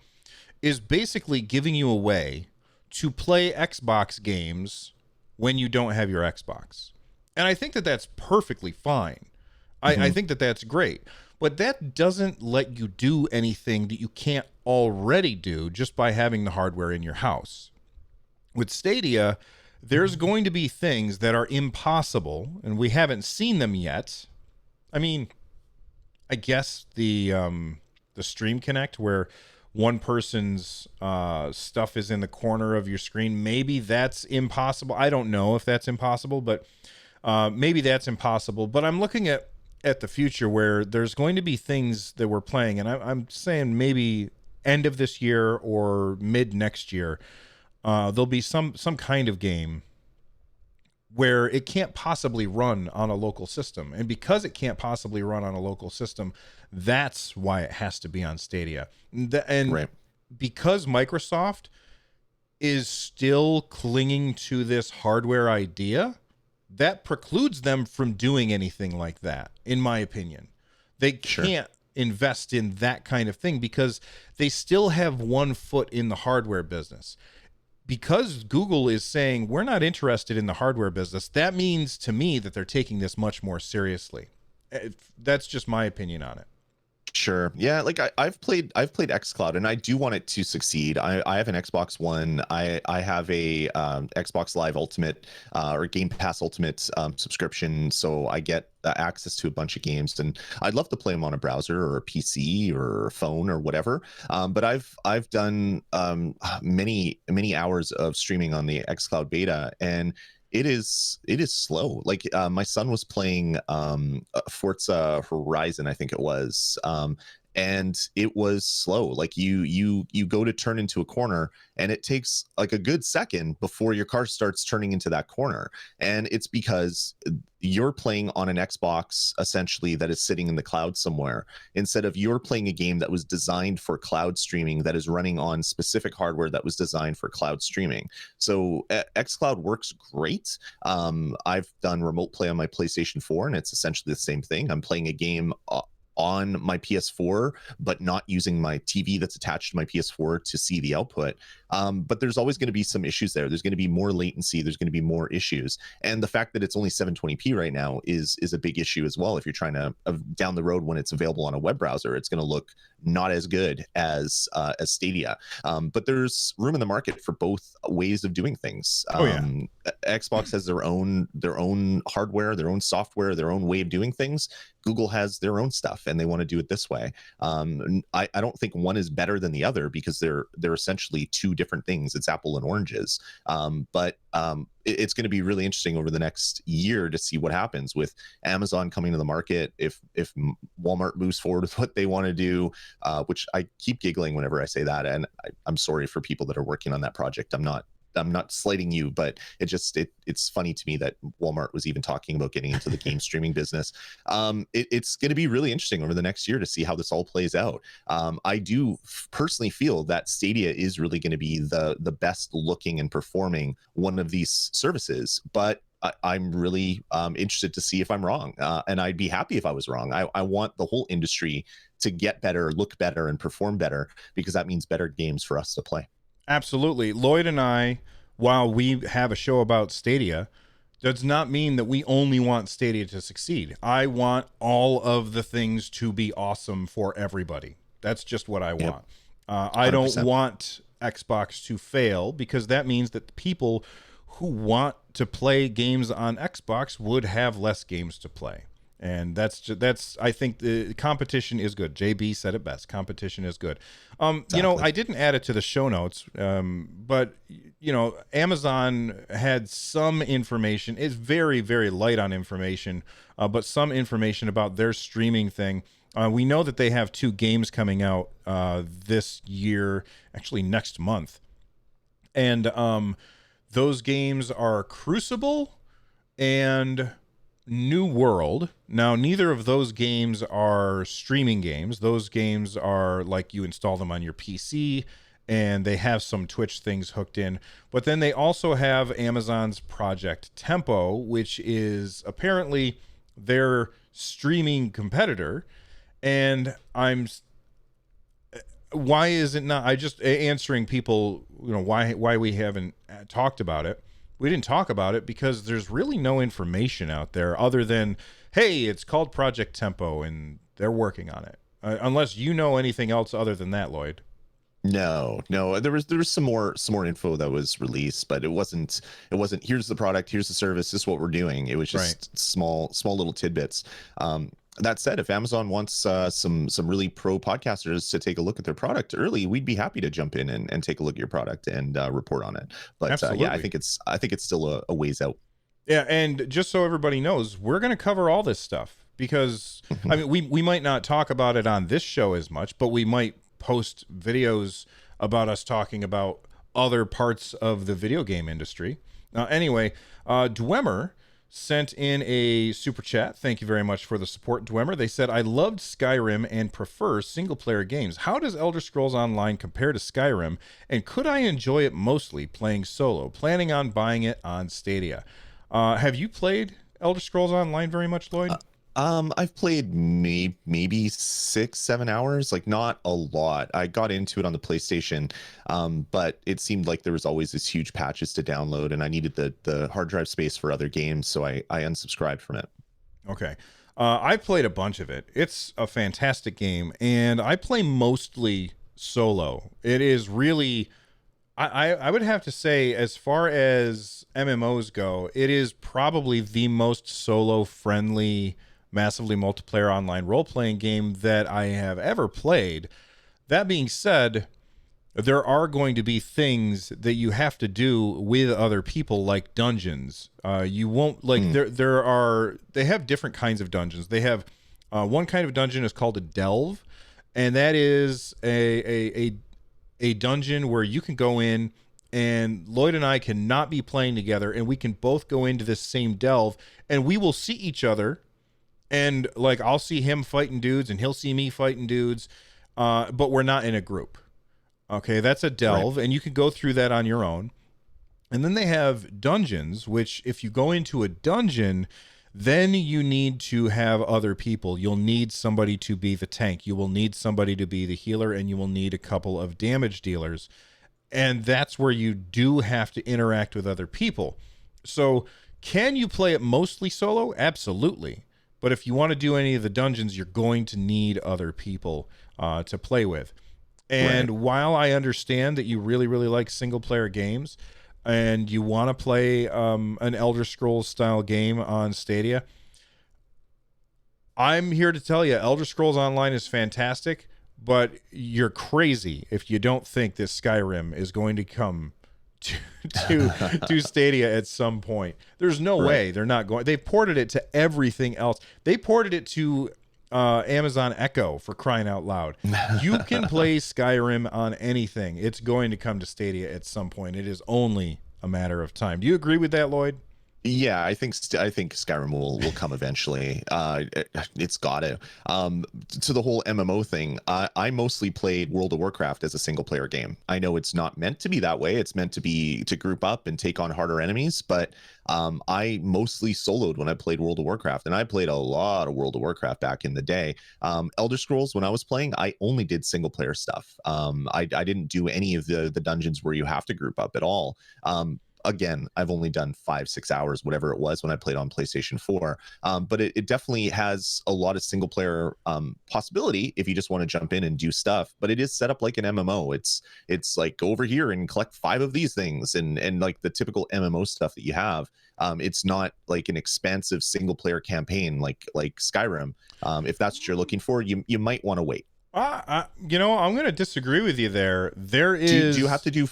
is basically giving you a way to play Xbox games when you don't have your Xbox. And I think that that's perfectly fine. I think that that's great. But that doesn't let you do anything that you can't already do just by having the hardware in your house. With Stadia, there's going to be things that are impossible, and we haven't seen them yet. I mean, I guess the Stream Connect, where one person's stuff is in the corner of your screen, maybe that's impossible. I don't know if that's impossible, but maybe that's impossible. But I'm looking at the future where there's going to be things that we're playing, and I'm saying maybe end of this year or mid next year, there'll be some kind of game where it can't possibly run on a local system. And because it can't possibly run on a local system, that's why it has to be on Stadia. And Right. because Microsoft is still clinging to this hardware idea, that precludes them from doing anything like that, in my opinion. They can't invest in that kind of thing because they still have one foot in the hardware business. Because Google is saying we're not interested in the hardware business, that means to me that they're taking this much more seriously. That's just my opinion on it. Sure. Yeah, like I've played xCloud and I do want it to succeed. I have an Xbox One. I have a Xbox Live Ultimate or Game Pass Ultimate subscription, so I get access to a bunch of games, and I'd love to play them on a browser or a PC or a phone or whatever. But I've done many hours of streaming on the xCloud beta, and it is slow. Like my son was playing Forza Horizon, I think it was, and it was slow. Like you go to turn into a corner and it takes like a good second before your car starts turning into that corner, and it's because you're playing on an Xbox essentially that is sitting in the cloud somewhere, instead of you're playing a game that was designed for cloud streaming that is running on specific hardware that was designed for cloud streaming. So xCloud works great. I've done remote play on my PlayStation 4 and it's essentially the same thing. I'm playing a game on my PS4, but not using my TV that's attached to my PS4 to see the output. But there's always going to be some issues there. There's going to be more latency. There's going to be more issues. And the fact that it's only 720p right now is a big issue as well. If you're trying to down the road when it's available on a web browser, it's going to look not as good as Stadia. But there's room in the market for both ways of doing things. Xbox has their own hardware, their own software, their own way of doing things. Google has their own stuff and they want to do it this way. I don't think one is better than the other because they're essentially two different things. It's apple and oranges. But it's going to be really interesting over the next year to see what happens with Amazon coming to the market. If Walmart moves forward with what they want to do, which I keep giggling whenever I say that, and I'm sorry for people that are working on that project. I'm not slighting you, but it's funny to me that Walmart was even talking about getting into the game streaming business. It's going to be really interesting over the next year to see how this all plays out. I do personally feel that Stadia is really going to be the best looking and performing one of these services, but I'm really interested to see if I'm wrong, and I'd be happy if I was wrong. I want the whole industry to get better, look better, and perform better, because that means better games for us to play. Absolutely. Lloyd and I, while we have a show about Stadia, does not mean that we only want Stadia to succeed. I want all of the things to be awesome for everybody. That's just what I want. I don't want Xbox to fail, because that means that the people who want to play games on Xbox would have less games to play. And that's I think the competition is good. JB said it best. Competition is good. Exactly. You know, I didn't add it to the show notes, but you know, Amazon had some information. It's very, very light on information, but some information about their streaming thing. We know that they have 2 games coming out this year, actually next month, and those games are Crucible and New World. Now, neither of those games are streaming games. Those games are like you install them on your PC, and they have some Twitch things hooked in. But then they also have Amazon's Project Tempo, which is apparently their streaming competitor. And why is it not? I just answering people, you know, why we haven't talked about it. We didn't talk about it because there's really no information out there other than, hey, it's called Project Tempo and they're working on it. Unless you know anything else other than that, Lloyd. No, there was some more info that was released, but it wasn't here's the product, here's the service, this is what we're doing. It was just small little tidbits. That said, if Amazon wants some really pro podcasters to take a look at their product early, we'd be happy to jump in and take a look at your product and report on it. But yeah, I think it's still a ways out. Yeah, and just so everybody knows, we're going to cover all this stuff because I mean, we might not talk about it on this show as much, but we might post videos about us talking about other parts of the video game industry. Anyway, Dwemer sent in a super chat. Thank you very much for the support, Dwemer. They said, I loved Skyrim and prefer single-player games. How does Elder Scrolls Online compare to Skyrim, and could I enjoy it mostly playing solo? Planning on buying it on Stadia. Have you played Elder Scrolls Online very much, Lloyd? I've played maybe 6-7 hours, like not a lot. I got into it on the PlayStation, but it seemed like there was always this huge patches to download, and I needed the hard drive space for other games, so I unsubscribed from it. Okay. I played a bunch of it. It's a fantastic game, and I play mostly solo. It is really, I would have to say, as far as MMOs go, it is probably the most solo-friendly, massively multiplayer online role-playing game that I have ever played. That being said, there are going to be things that you have to do with other people, like dungeons. You won't like they have different kinds of dungeons. They have one kind of dungeon is called a delve, and that is a dungeon where you can go in, and Lloyd and I cannot be playing together, and we can both go into this same delve, and we will see each other. And like, I'll see him fighting dudes and he'll see me fighting dudes, but we're not in a group. Okay, that's a delve, and you can go through that on your own. And then they have dungeons, which if you go into a dungeon, then you need to have other people. You'll need somebody to be the tank. You will need somebody to be the healer, and you will need a couple of damage dealers. And that's where you do have to interact with other people. So can you play it mostly solo? Absolutely. But if you want to do any of the dungeons, you're going to need other people to play with. And while I understand that you really, really like single-player games and you want to play an Elder Scrolls-style game on Stadia, I'm here to tell you, Elder Scrolls Online is fantastic, but you're crazy if you don't think that Skyrim is going to come to Stadia at some point. There's no way they're not going. They've ported it to everything else. They ported it to Amazon Echo, for crying out loud. You can play Skyrim on anything. It's going to come to Stadia at some point. It is only a matter of time. Do you agree with that, Lloyd? Yeah, I think Skyrim will come eventually. It's gotta. To the whole MMO thing, I mostly played World of Warcraft as a single player game. I know it's not meant to be that way. It's meant to be to group up and take on harder enemies, but I mostly soloed when I played World of Warcraft, and I played a lot of World of Warcraft back in the day. Elder Scrolls, when I was playing, I only did single player stuff. I didn't do any of the dungeons where you have to group up at all. Again, I've only done 5-6 hours, whatever it was, when I played on PlayStation 4. But it definitely has a lot of single player possibility if you just want to jump in and do stuff. But it is set up like an MMO. It's like, go over here and collect 5 of these things, and like the typical MMO stuff that you have. It's not like an expansive single player campaign like Skyrim. If that's what you're looking for, you might want to wait. I'm going to disagree with you there. There is. Do you have to do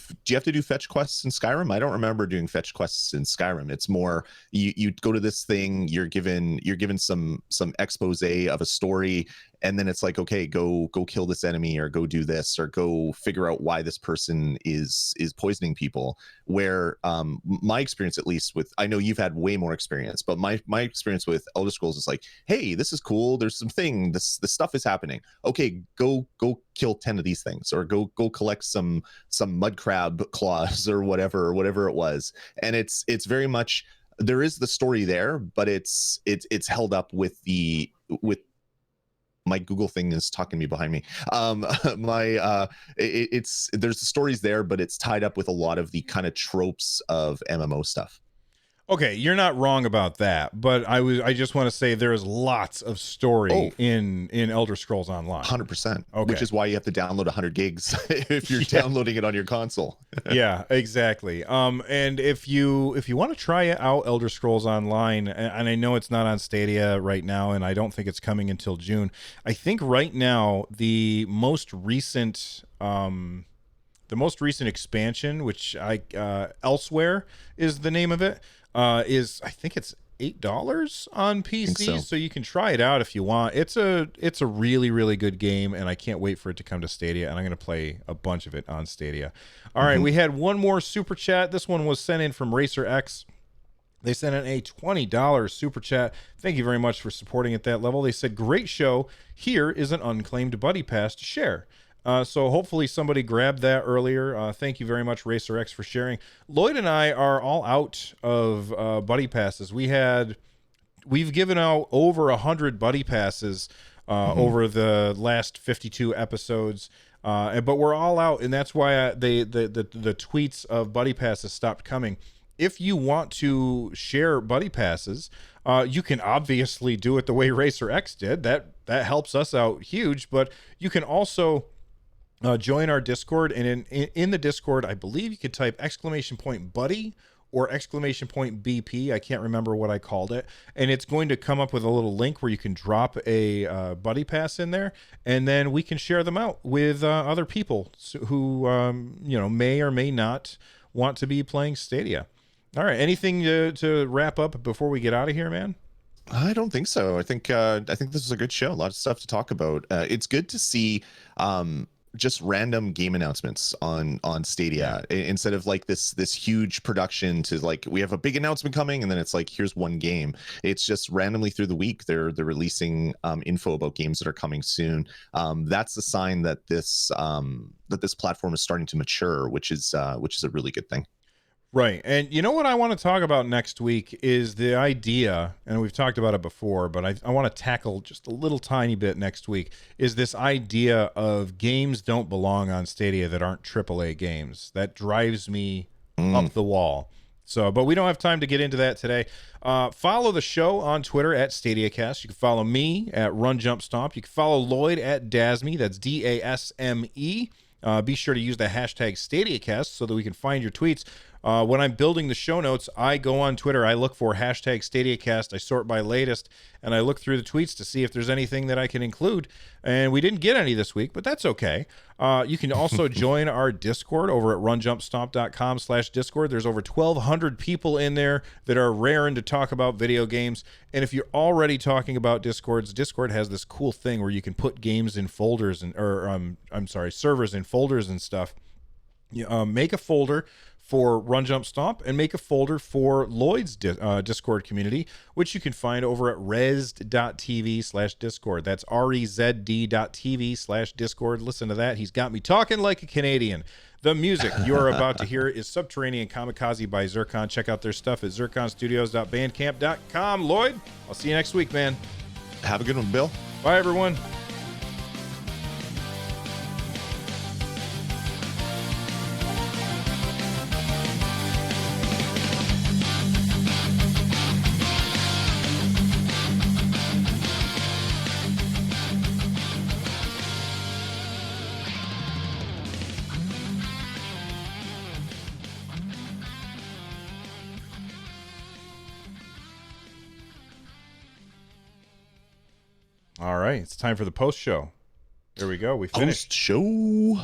fetch quests in Skyrim? I don't remember doing fetch quests in Skyrim. It's more you go to this thing, you're given some expose of a story, and then it's like, okay, go kill this enemy, or go do this, or go figure out why this person is poisoning people. Where my experience, at least with, I know you've had way more experience, but my experience with Elder Scrolls is like, hey, this is cool. There's some thing. This stuff is happening. Okay, go kill 10 of these things, or go collect some mud crab claws, or whatever it was. And it's very much, there is the story there, but it's held up with my Google thing is talking to me behind me. It's there's the stories there, but it's tied up with a lot of the kind of tropes of MMO stuff. Okay, you're not wrong about that, but I just want to say there's lots of story in Elder Scrolls Online. 100%. Okay. Which is why you have to download 100 gigs if you're downloading it on your console. Yeah, exactly. And if you want to try out Elder Scrolls Online, and I know it's not on Stadia right now, and I don't think it's coming until June. I think right now the most recent expansion, which Elsewhere is the name of it, is, I think it's $8 on PC, so you can try it out if you want. It's a really, really good game, and I can't wait for it to come to Stadia, and I'm going to play a bunch of it on Stadia. All right, we had one more super chat. This one was sent in from Racer X. They sent in a $20 super chat. Thank you very much for supporting at that level. They said, great show. Here is an unclaimed buddy pass to share. So hopefully somebody grabbed that earlier. Thank you very much, Racer X, for sharing. Lloyd and I are all out of buddy passes. We've given out over 100 buddy passes over the last 52 episodes, but we're all out, and that's why the tweets of buddy passes stopped coming. If you want to share buddy passes, you can obviously do it the way Racer X did. That helps us out huge, but you can also join our Discord, and in the Discord, I believe you could type !buddy or !BP. I can't remember what I called it, and it's going to come up with a little link where you can drop a buddy pass in there, and then we can share them out with other people who may or may not want to be playing Stadia. All right, anything to wrap up before we get out of here, man? I don't think so. I think this was a good show. A lot of stuff to talk about. It's good to see just random game announcements on Stadia, instead of like this huge production to, like, we have a big announcement coming and then it's like, here's one game. It's just randomly through the week they're releasing info about games that are coming soon. That's the sign that this platform is starting to mature, which is a really good thing. Right. And you know what I want to talk about next week is the idea, and we've talked about it before, but I want to tackle just a little tiny bit next week, is this idea of games don't belong on Stadia that aren't AAA games. That drives me up the wall. So, but we don't have time to get into that today. Follow the show on Twitter at Stadiacast. You can follow me at Run Jump Stomp. You can follow Lloyd at Dasme. That's DASME. Be sure to use the hashtag Stadiacast so that we can find your tweets. When I'm building the show notes, I go on Twitter, I look for hashtag Stadiacast, I sort by latest, and I look through the tweets to see if there's anything that I can include. And we didn't get any this week, but that's okay. You can also join our Discord over at runjumpstomp.com/Discord. There's over 1,200 people in there that are raring to talk about video games. And if you're already talking about Discord has this cool thing where you can put games in folders servers in folders and stuff. You make a folder for Run Jump Stomp and make a folder for Lloyd's Discord community, which you can find over at rezd.tv/Discord. That's rezd.tv/Discord. Listen to that. He's got me talking like a Canadian. The music you're about to hear is Subterranean Kamikaze by Zircon. Check out their stuff at zirconstudios.bandcamp.com. Lloyd, I'll see you next week, man. Have a good one, Bill. Bye, everyone. All right, it's time for the post show. There we go. We finished. Post show.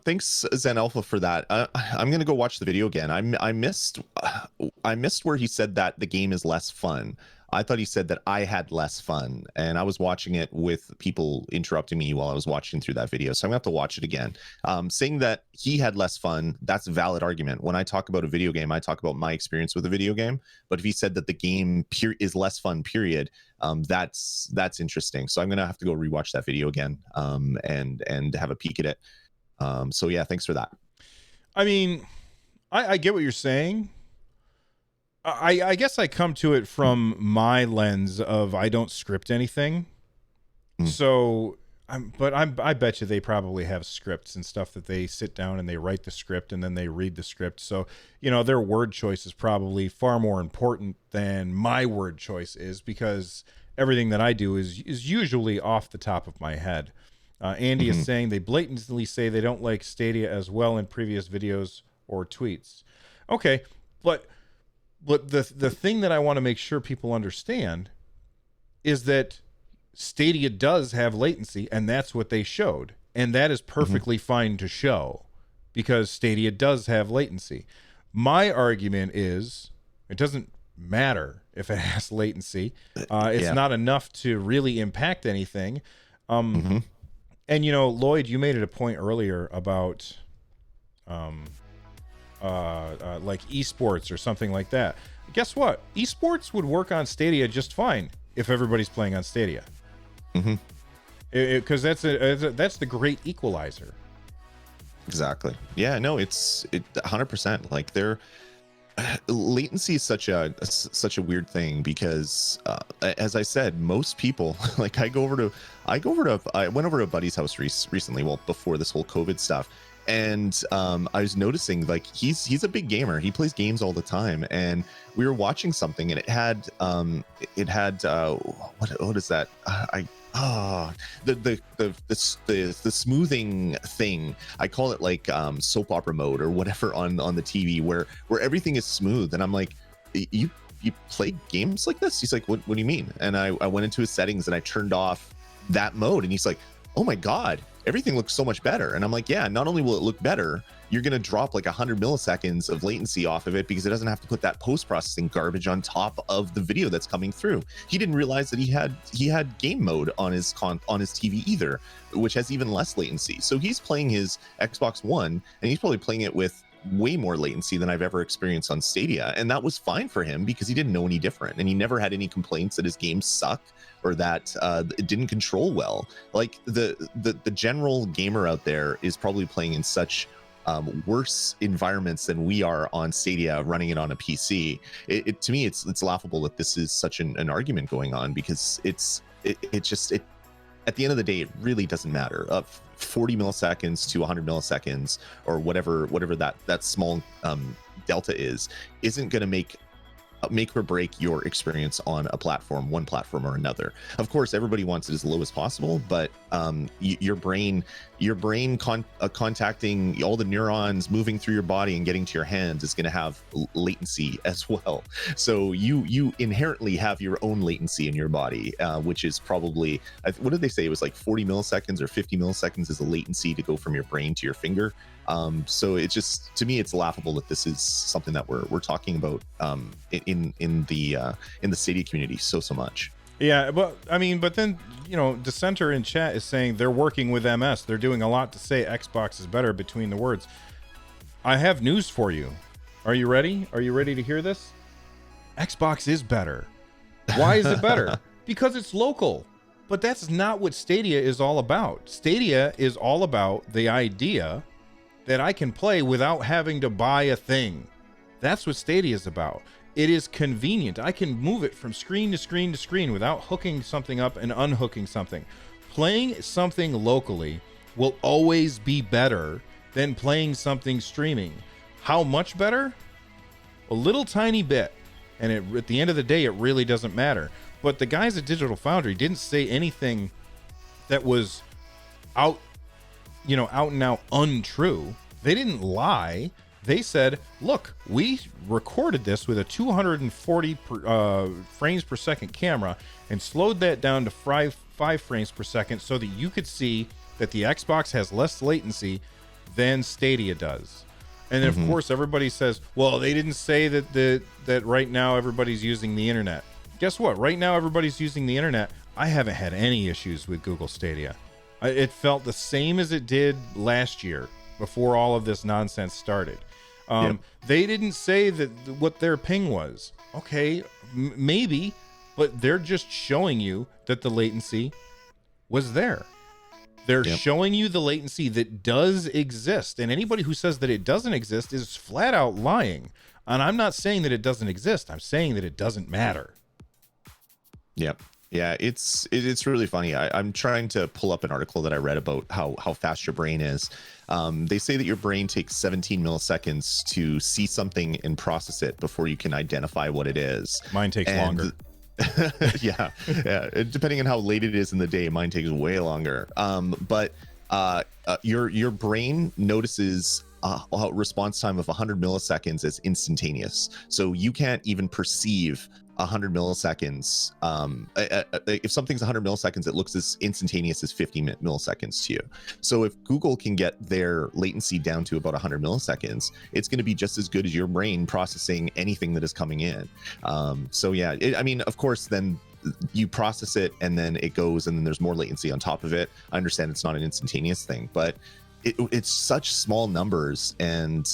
Thanks, Zen Alpha, for that. I'm gonna go watch the video again. I missed where he said that the game is less fun. I thought he said that I had less fun, and I was watching it with people interrupting me while I was watching through that video. So I'm gonna have to watch it again. Saying that he had less fun, that's a valid argument. When I talk about a video game, I talk about my experience with a video game. But if he said that the game is less fun, period, that's interesting. So I'm gonna have to go rewatch that video again, and have a peek at it. So yeah, thanks for that. I mean, I get what you're saying. I guess I come to it from my lens of I don't script anything. So I bet you they probably have scripts and stuff that they sit down and they write the script and then they read the script. So, you know, their word choice is probably far more important than my word choice is, because everything that I do is usually off the top of my head. Andy is saying they blatantly say they don't like Stadia as well in previous videos or tweets. Okay, but the thing that I want to make sure people understand is that Stadia does have latency, and that's what they showed. And that is perfectly fine to show, because Stadia does have latency. My argument is it doesn't matter if it has latency. It's not enough to really impact anything. And, you know, Lloyd, you made it a point earlier about like esports or something like that. Guess what? Esports would work on Stadia just fine if everybody's playing on Stadia. Because that's the great equalizer. Exactly. Yeah, no, it's 100%. Like, latency is such a weird thing, because as I said, most people, like, I went over to a buddy's house recently, well, before this whole COVID stuff, and I was noticing, like, he's a big gamer. He plays games all the time, and we were watching something, and it had what is that? The smoothing thing. I call it like soap opera mode or whatever on the TV, where everything is smooth. And I'm like, you play games like this? He's like, what do you mean? And I went into his settings and I turned off that mode, and he's like, oh my god, everything looks so much better. And I'm like, yeah, not only will it look better, you're going to drop like 100 milliseconds of latency off of it, because it doesn't have to put that post-processing garbage on top of the video that's coming through. He didn't realize that he had game mode on his TV either, which has even less latency. So he's playing his Xbox One, and he's probably playing it with way more latency than I've ever experienced on Stadia. And that was fine for him, because he didn't know any different, and he never had any complaints that his games suck or that it didn't control well. Like, the general gamer out there is probably playing in such worse environments than we are on Stadia running it on a PC. To me, it's laughable that this is such an argument going on, because it at the end of the day, it really doesn't matter. 40 milliseconds to 100 milliseconds or whatever that small delta isn't going to make or break your experience on one platform or another. Of course, everybody wants it as low as possible, but your brain contacting all the neurons moving through your body and getting to your hands is going to have latency as well. So you inherently have your own latency in your body, which is probably, what did they say? It was like 40 milliseconds or 50 milliseconds is the latency to go from your brain to your finger. So it just, to me, it's laughable that this is something that we're talking about in the Stadia community so much. Yeah, but I mean, but then, you know, Dissenter in chat is saying they're working with MS. They're doing a lot to say Xbox is better between the words. I have news for you. Are you ready? Are you ready to hear this? Xbox is better. Why is it better? Because it's local. But that's not what Stadia is all about. Stadia is all about the idea that I can play without having to buy a thing. That's what Stadia is about. It is convenient. I can move it from screen to screen to screen without hooking something up and unhooking something. Playing something locally will always be better than playing something streaming. How much better? A little tiny bit. And at the end of the day, it really doesn't matter. But the guys at Digital Foundry didn't say anything that was out and out untrue. They didn't lie. They said, look, we recorded this with a 240 frames per second camera and slowed that down to 5 frames per second so that you could see that the Xbox has less latency than Stadia does. And then, of course, everybody says, well, they didn't say that right now everybody's using the internet. Guess what? Right now everybody's using the internet. I haven't had any issues with Google Stadia. It felt the same as it did last year before all of this nonsense started. They didn't say that what their ping was. Okay, maybe, but they're just showing you that the latency was there. They're showing you the latency that does exist. And anybody who says that it doesn't exist is flat out lying. And I'm not saying that it doesn't exist. I'm saying that it doesn't matter. Yep. Yeah, it's really funny. I'm trying to pull up an article that I read about how fast your brain is. They say that your brain takes 17 milliseconds to see something and process it before you can identify what it is. Mine takes longer. yeah. Depending on how late it is in the day, mine takes way longer. But your brain notices a response time of 100 milliseconds as instantaneous. So you can't even perceive 100 milliseconds. If something's 100 milliseconds, it looks as instantaneous as 50 milliseconds to you. So if Google can get their latency down to about 100 milliseconds, it's going to be just as good as your brain processing anything that is coming in. So yeah, I mean, of course, then you process it and then it goes and then there's more latency on top of it. I understand it's not an instantaneous thing, but it's such small numbers, and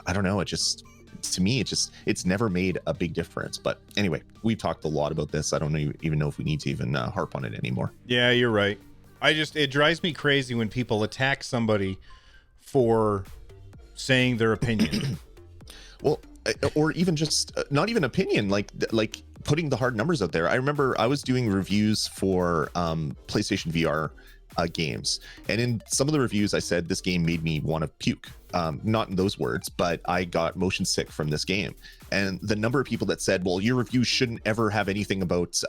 I don't know, it just, to me, it's never made a big difference. But anyway, we've talked a lot about this. I don't even know if we need to even harp on it anymore. Yeah, you're right. It drives me crazy when people attack somebody for saying their opinion. Well, or even just not even opinion, like putting the hard numbers out there. I remember I was doing reviews for PlayStation VR games, and in some of the reviews I said this game made me want to puke. Not in those words, but I got motion sick from this game. And the number of people that said, well, your review shouldn't ever have anything about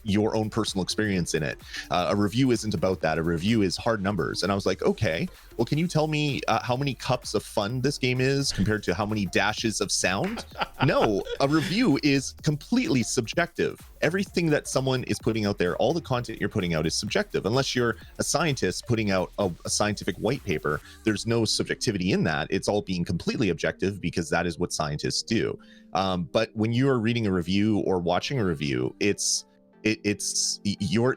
your own personal experience in it. A review isn't about that. A review is hard numbers. And I was like, okay, well, can you tell me how many cups of fun this game is compared to how many dashes of sound? No, a review is completely subjective. Everything that someone is putting out there, all the content you're putting out is subjective. Unless you're a scientist putting out a scientific white paper, there's no subjectivity in that. It's all being completely objective because that is what scientists do. But when you are reading a review or watching a review, it's your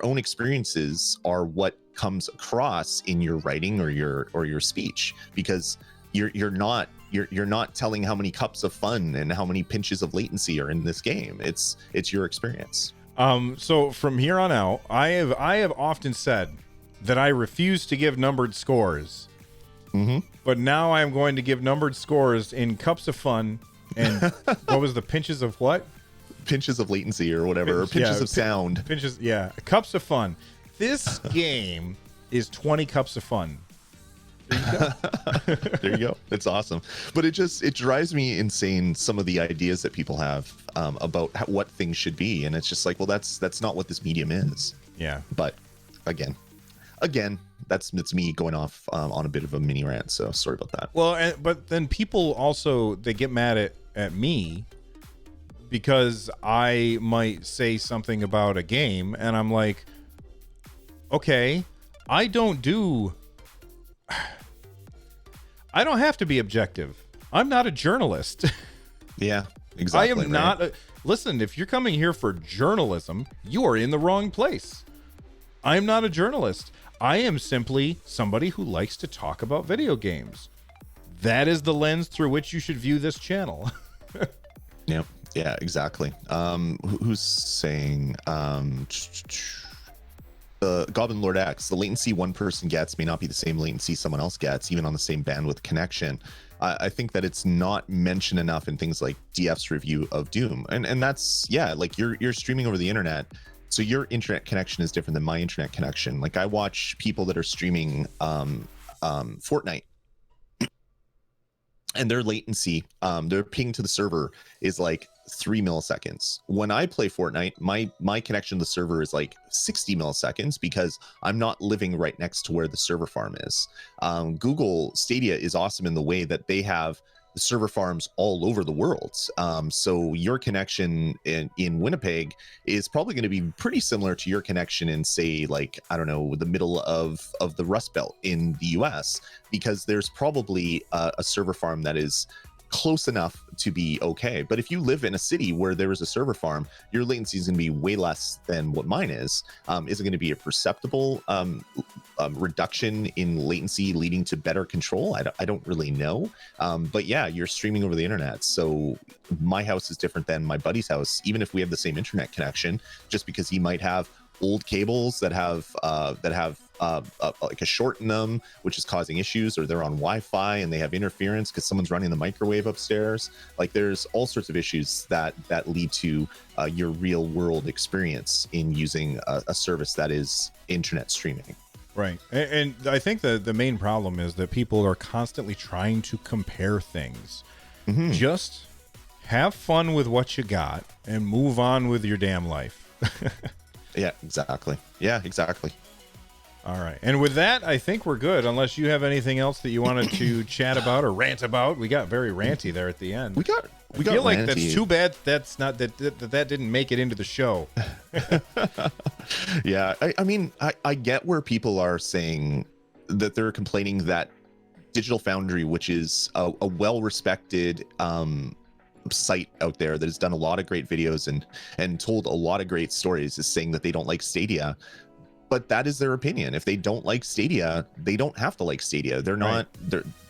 own experiences are what comes across in your writing or your speech, because you're not telling how many cups of fun and how many pinches of latency are in this game. It's your experience. So from here on out, I have often said that I refuse to give numbered scores. But now I'm going to give numbered scores in cups of fun and what was the pinches of what? Pinches of latency or whatever, or pinches of sound. Pinches, yeah, cups of fun. This game is 20 cups of fun. There you go. There you go. It's awesome. But it drives me insane, some of the ideas that people have about what things should be, and it's just like, well, that's not what this medium is. Yeah. But again, it's me going off on a bit of a mini rant, so sorry about that. Well, but then people also, they get mad at me because I might say something about a game, and I'm like, okay, I don't have to be objective. I'm not a journalist. Yeah, exactly. I am not. Listen, if you're coming here for journalism, you are in the wrong place. I'm not a journalist. I am simply somebody who likes to talk about video games. That is the lens through which you should view this channel. Yeah, exactly. Who's saying the Goblin Lord X, the latency one person gets may not be the same latency someone else gets, even on the same bandwidth connection. I think that it's not mentioned enough in things like DF's review of Doom, and that's, yeah, like you're streaming over the internet, so your internet connection is different than my internet connection. Like I watch people that are streaming Fortnite, and their latency, their ping to the server is like 3 milliseconds. When I play Fortnite, my connection to the server is like 60 milliseconds because I'm not living right next to where the server farm is. Google Stadia is awesome in the way that they have the server farms all over the world. So your connection in Winnipeg is probably going to be pretty similar to your connection in, say, like, I don't know, the middle of the Rust Belt in the US, because there's probably a server farm that is close enough to be okay. But if you live in a city where there is a server farm, your latency is going to be way less than what mine is. Is it going to be a perceptible reduction in latency leading to better control? I don't really know. But yeah, you're streaming over the internet, so my house is different than my buddy's house, even if we have the same internet connection, just because he might have old cables that have like a short in them, which is causing issues, or they're on Wi-Fi and they have interference because someone's running the microwave upstairs. Like there's all sorts of issues that lead to your real world experience in using a service that is internet streaming. Right. And I think the main problem is that people are constantly trying to compare things. Mm-hmm. Just have fun with what you got and move on with your damn life. Yeah, exactly. All right. And with that, I think we're good, unless you have anything else that you wanted to chat about or rant about. We got very ranty there at the end. We got I feel like ranty. That's too bad that's not that didn't make it into the show. Yeah, I mean, I get where people are saying that they're complaining that Digital Foundry, which is a well-respected site out there that has done a lot of great videos and told a lot of great stories, is saying that they don't like Stadia. But that is their opinion. If they don't like Stadia, they don't have to like Stadia. They're not,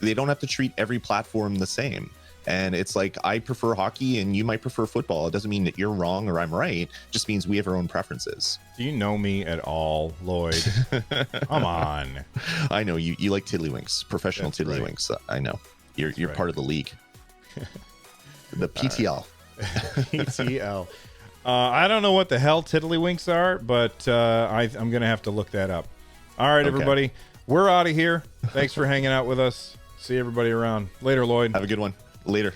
they don't have to treat every platform the same. And it's like, I prefer hockey and you might prefer football. It doesn't mean that you're wrong or I'm right. It just means we have our own preferences. Do you know me at all, Lloyd? Come on. I know you like tiddlywinks, professional That's tiddlywinks. Right. I know. You're right. part of the league. The PTL. PTL. I don't know what the hell tiddlywinks are, but I'm going to have to look that up. All right, everybody. We're out of here. Thanks for hanging out with us. See everybody around. Later, Lloyd. Have a good one. Later.